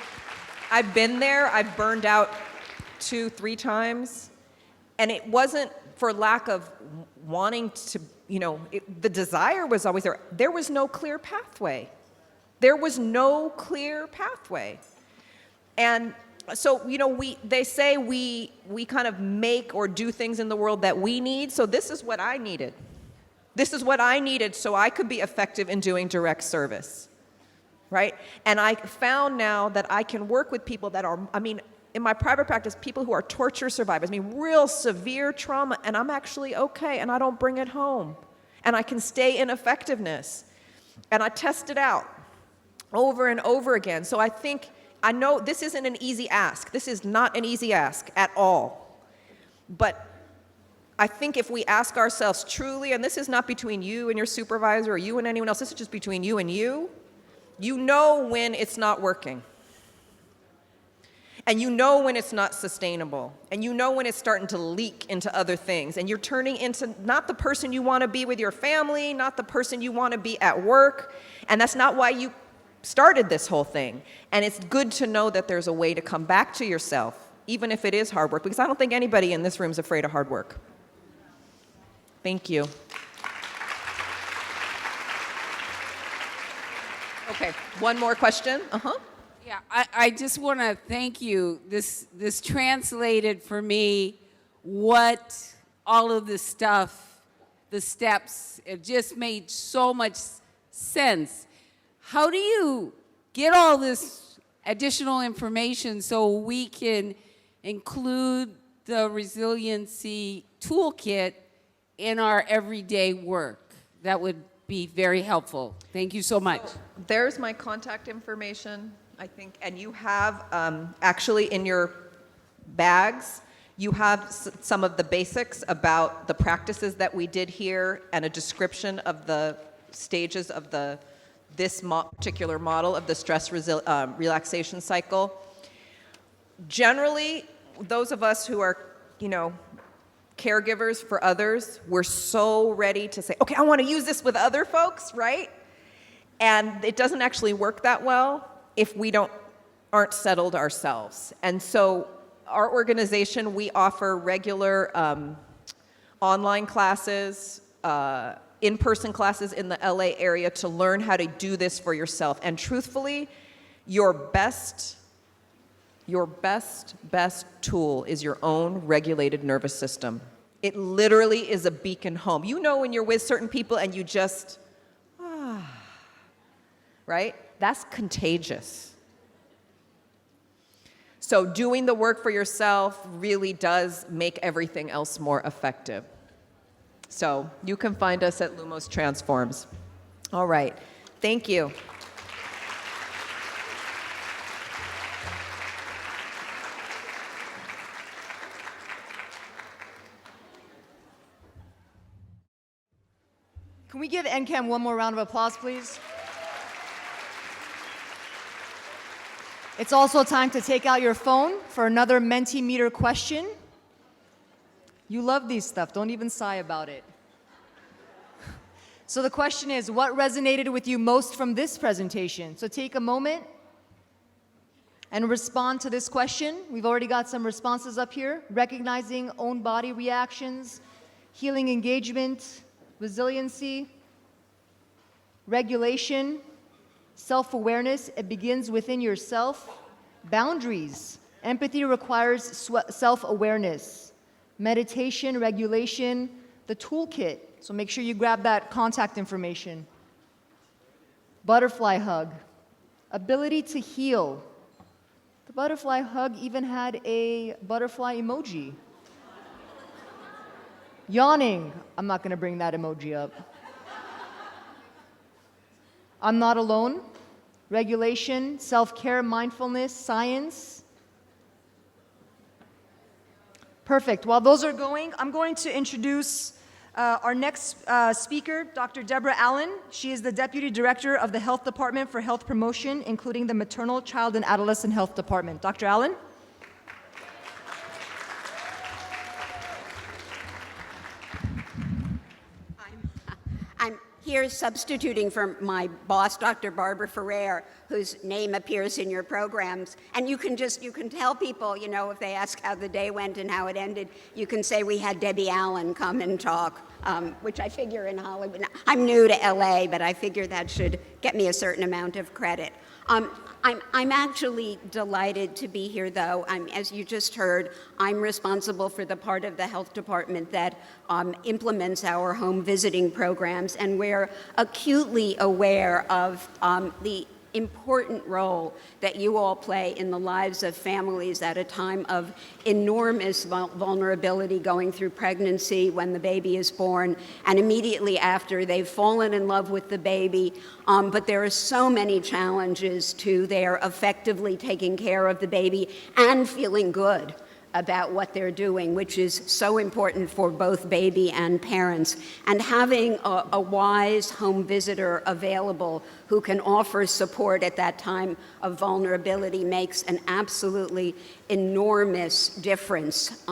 I've been there. I've burned out 2-3 times. And it wasn't for lack of wanting to, the desire was always there. There was no clear pathway. There was no clear pathway. And so, they say we kind of make or do things in the world that we need. So this is what I needed. This is what I needed so I could be effective in doing direct service, right? And I found now that I can work with people that are, in my private practice, people who are torture survivors, real severe trauma, and I'm actually okay, and I don't bring it home. And I can stay in effectiveness. And I test it out over and over again. So I know this isn't an easy ask. This is not an easy ask at all. But I think if we ask ourselves truly, and this is not between you and your supervisor or you and anyone else, this is just between you and you know when it's not working. And you know when it's not sustainable. And you know when it's starting to leak into other things. And you're turning into not the person you want to be with your family, not the person you want to be at work. And that's not why you started this whole thing. And it's good to know that there's a way to come back to yourself, even if it is hard work, because I don't think anybody in this room is afraid of hard work. Thank you. Okay, one more question. Yeah, I just want to thank you. This translated for me what all of this stuff, the steps, it just made so much sense. How do you get all this additional information so we can include the resiliency toolkit in our everyday work? That would be very helpful. Thank you so much. So there's my contact information, I think, and you have actually in your bags, you have some of the basics about the practices that we did here and a description of the stages of this particular model of the stress relaxation cycle. Generally, those of us who are, caregivers for others, we're so ready to say, okay, I want to use this with other folks, right? And it doesn't actually work that well if we aren't settled ourselves. And so our organization, we offer regular online classes, in-person classes in the LA area to learn how to do this for yourself. And truthfully, your best tool is your own regulated nervous system. It literally is a beacon home. You know when you're with certain people and you just, right? That's contagious. So doing the work for yourself really does make everything else more effective. So you can find us at Lumos Transforms. All right. Thank you. Can we give NCAM one more round of applause, please? It's also time to take out your phone for another Mentimeter question. You love these stuff, don't even sigh about it. So the question is, what resonated with you most from this presentation? So take a moment and respond to this question. We've already got some responses up here. Recognizing own body reactions, healing engagement, resiliency, regulation, self-awareness, it begins within yourself. Boundaries, empathy requires self-awareness. Meditation, regulation, the toolkit, so make sure you grab that contact information. Butterfly hug, ability to heal. The butterfly hug even had a butterfly emoji. Yawning, I'm not gonna bring that emoji up. I'm not alone. Regulation, self-care, mindfulness, science. Perfect. While those are going, I'm going to introduce our next speaker, Dr. Deborah Allen. She is the Deputy Director of the Health Department for Health Promotion, including the Maternal, Child, and Adolescent Health Department. Dr. Allen? I'm here substituting for my boss, Dr. Barbara Ferrer, whose name appears in your programs. And you can tell people, you know, if they ask how the day went and how it ended, you can say we had Debbie Allen come and talk, which I figure in Hollywood. I'm new to LA, but I figure that should get me a certain amount of credit. I'm actually delighted to be here, though. As you just heard, I'm responsible for the part of the health department that implements our home visiting programs, and we're acutely aware of the important role that you all play in the lives of families at a time of enormous vulnerability, going through pregnancy, when the baby is born, and immediately after they've fallen in love with the baby. But there are so many challenges to their effectively taking care of the baby and feeling good about what they're doing, which is so important for both baby and parents. And having a wise home visitor available who can offer support at that time of vulnerability makes an absolutely enormous difference.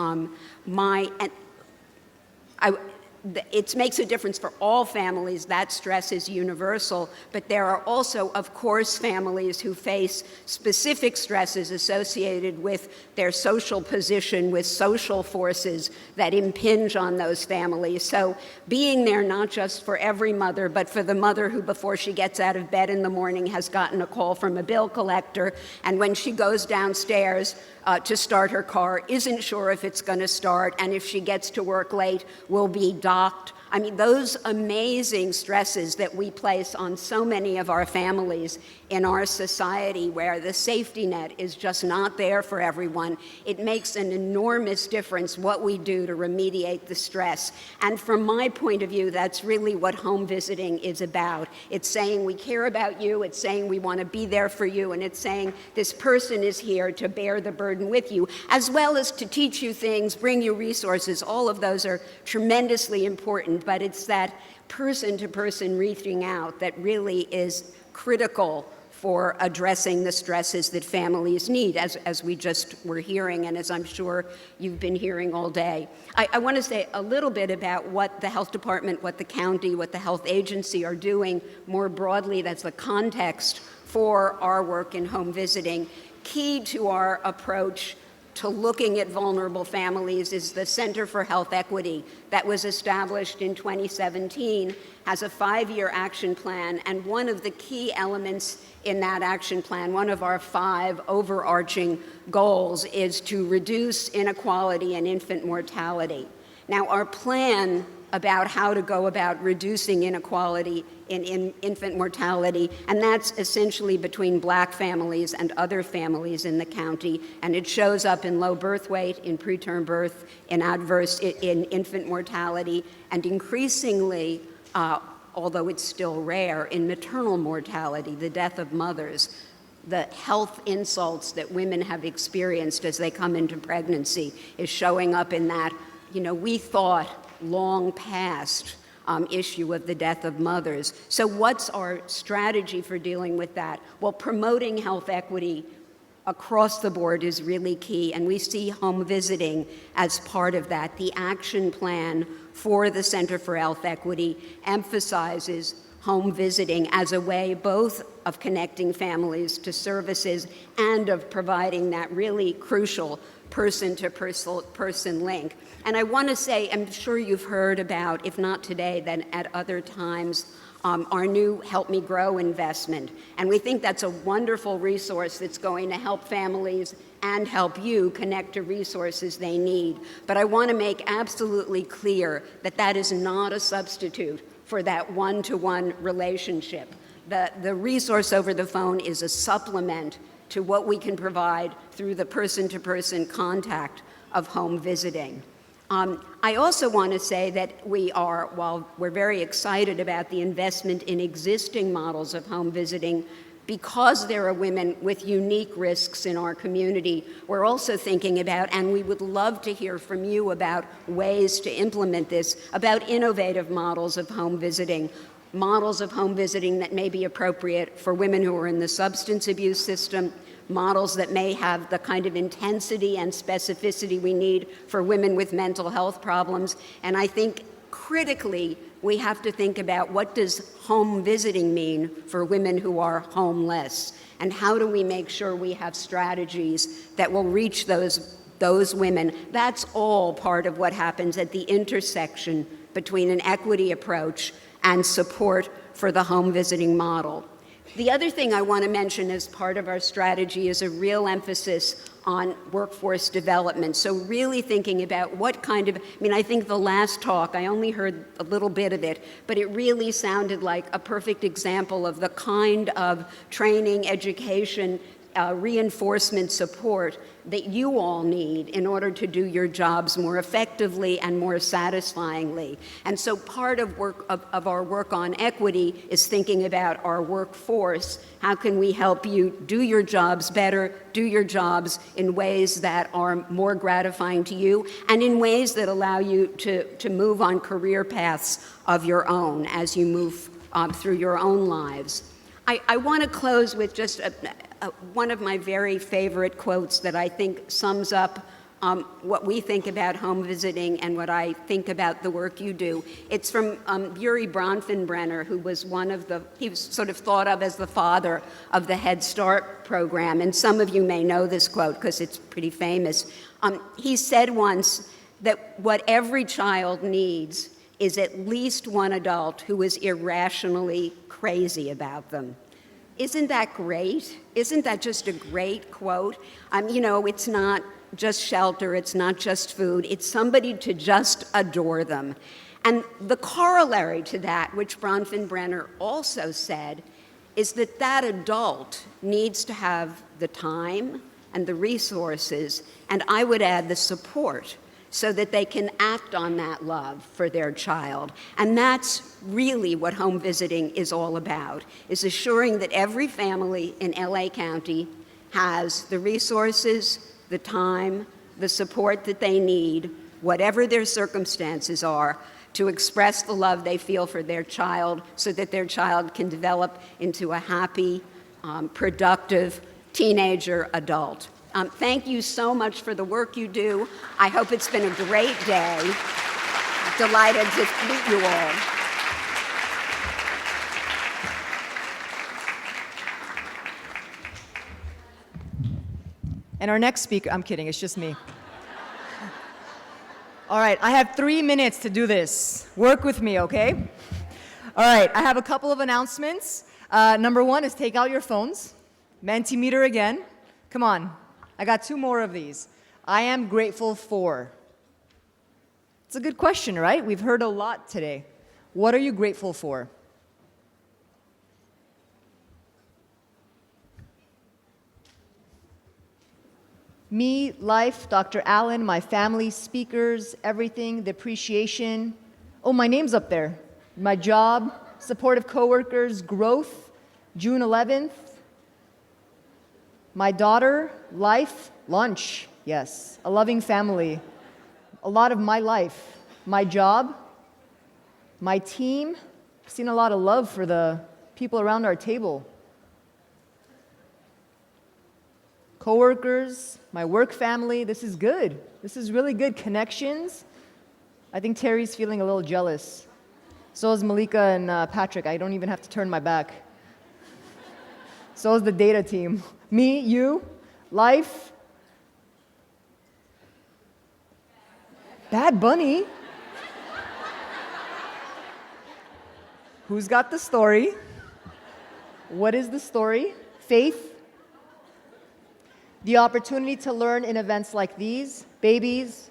It makes a difference for all families. That stress is universal, but there are also, of course, families who face specific stresses associated with their social position, with social forces that impinge on those families. So being there not just for every mother, but for the mother who, before she gets out of bed in the morning, has gotten a call from a bill collector, and when she goes downstairs to start her car, isn't sure if it's going to start, and if she gets to work late, will be docked. I mean, those amazing stresses that we place on so many of our families in our society, where the safety net is just not there for everyone, it makes an enormous difference what we do to remediate the stress. And from my point of view, that's really what home visiting is about. It's saying we care about you, it's saying we want to be there for you, and it's saying this person is here to bear the burden with you, as well as to teach you things, bring you resources. All of those are tremendously important, but it's that person-to-person reaching out that really is critical for addressing the stresses that families need, as we just were hearing, and as I'm sure you've been hearing all day. I want to say a little bit about what the health department, what the county, what the health agency are doing more broadly. That's the context for our work in home visiting. Key to our approach to looking at vulnerable families is the Center for Health Equity that was established in 2017, has a 5-year action plan, and one of the key elements in that action plan, one of our 5 overarching goals, is to reduce inequality and infant mortality. Now, our plan about how to go about reducing inequality in infant mortality, and that's essentially between Black families and other families in the county, and it shows up in low birth weight, in preterm birth, in infant mortality, and increasingly, although it's still rare, in maternal mortality, the death of mothers, the health insults that women have experienced as they come into pregnancy is showing up in that, we thought long past issue of the death of mothers. So what's our strategy for dealing with that? Well, promoting health equity across the board is really key, and we see home visiting as part of that. The action plan for the Center for Health Equity emphasizes home visiting as a way both of connecting families to services and of providing that really crucial person-to-person link. And I want to say, I'm sure you've heard about, if not today, then at other times, our new Help Me Grow investment. And we think that's a wonderful resource that's going to help families and help you connect to resources they need. But I want to make absolutely clear that that is not a substitute for that one-to-one relationship. The resource over the phone is a supplement to what we can provide through the person-to-person contact of home visiting. I also want to say that while we're very excited about the investment in existing models of home visiting, because there are women with unique risks in our community, we're also thinking about, and we would love to hear from you about ways to implement this, about innovative models of home visiting that may be appropriate for women who are in the substance abuse system, models that may have the kind of intensity and specificity we need for women with mental health problems. And I think critically, we have to think about what does home visiting mean for women who are homeless, and how do we make sure we have strategies that will reach those women. That's all part of what happens at the intersection between an equity approach and support for the home visiting model. The other thing I want to mention as part of our strategy is a real emphasis on workforce development. So really thinking about I think the last talk, I only heard a little bit of it, but it really sounded like a perfect example of the kind of training, education, reinforcement support that you all need in order to do your jobs more effectively and more satisfyingly. And so part of our work on equity is thinking about our workforce. How can we help you do your jobs better, do your jobs in ways that are more gratifying to you, and in ways that allow you to move on career paths of your own as you move through your own lives. I want to close with just one of my very favorite quotes that I think sums up what we think about home visiting and what I think about the work you do. It's from Yuri Bronfenbrenner, who was he was sort of thought of as the father of the Head Start program. And some of you may know this quote because it's pretty famous. He said once that what every child needs is at least one adult who is irrationally crazy about them. Isn't that great? Isn't that just a great quote? It's not just shelter, it's not just food, it's somebody to just adore them. And the corollary to that, which Bronfenbrenner also said, is that that adult needs to have the time and the resources, and I would add the support, so that they can act on that love for their child. And that's really what home visiting is all about, is assuring that every family in LA County has the resources, the time, the support that they need, whatever their circumstances are, to express the love they feel for their child so that their child can develop into a happy, productive teenager adult. Thank you so much for the work you do. I hope it's been a great day. Delighted to meet you all. And our next speaker, I'm kidding, it's just me. All right, I have 3 minutes to do this. Work with me, okay? All right, I have a couple of announcements. Number one is take out your phones. Mentimeter again. Come on, I got 2 more of these. I am grateful for. It's a good question, right? We've heard a lot today. What are you grateful for? Me, life, Dr. Allen, my family, speakers, everything, the appreciation. Oh, my name's up there. My job, supportive coworkers, growth, June 11th. My daughter, life, lunch, yes. A loving family, a lot of my life. My job, my team. I've seen a lot of love for the people around our table. Coworkers, my work family, this is good. This is really good. Connections. I think Terry's feeling a little jealous. So is Malika and Patrick. I don't even have to turn my back. So is the data team. Me, you, life. Bad Bunny. Who's got the story? What is the story? Faith. The opportunity to learn in events like these, babies.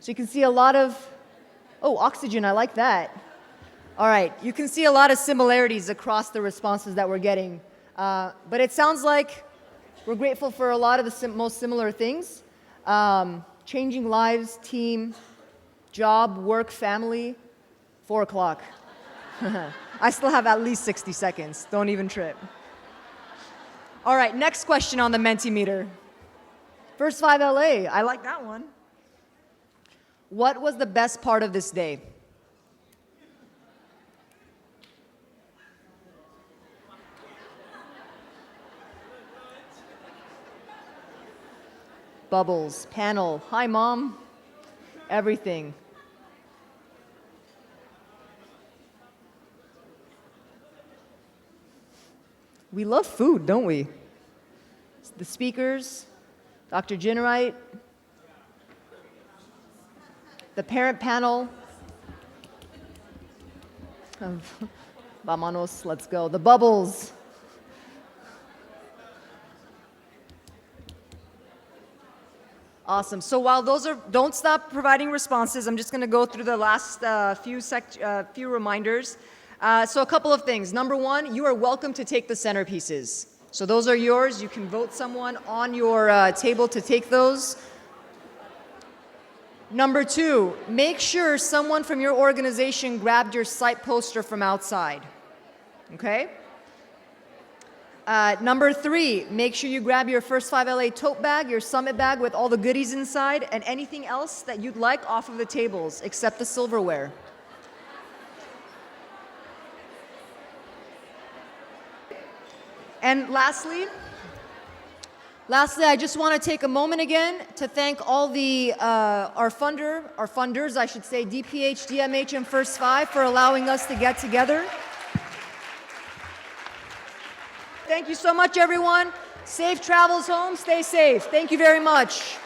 So you can see a lot of, oxygen, I like that. All right, you can see a lot of similarities across the responses that we're getting. But it sounds like we're grateful for a lot of the most similar things. Changing lives, team, job, work, family, 4 o'clock. I still have at least 60 seconds. Don't even trip. All right, next question on the Mentimeter. First 5 LA, I like that one. What was the best part of this day? Bubbles, panel, hi mom, everything. We love food, don't we? The speakers, Dr. Ginwright, the parent panel. Vámonos, let's go. The bubbles. Awesome. So while those are, don't stop providing responses. I'm just going to go through the last few reminders. So a couple of things. Number one, you are welcome to take the centerpieces. So those are yours. You can vote someone on your table to take those. Number two, make sure someone from your organization grabbed your site poster from outside. Okay? Number three, make sure you grab your First 5 LA tote bag, your summit bag with all the goodies inside, and anything else that you'd like off of the tables, except the silverware. And lastly, I just want to take a moment again to thank all the our funders, I should say, DPH, DMH, and First 5 for allowing us to get together. Thank you so much, everyone. Safe travels home. Stay safe. Thank you very much.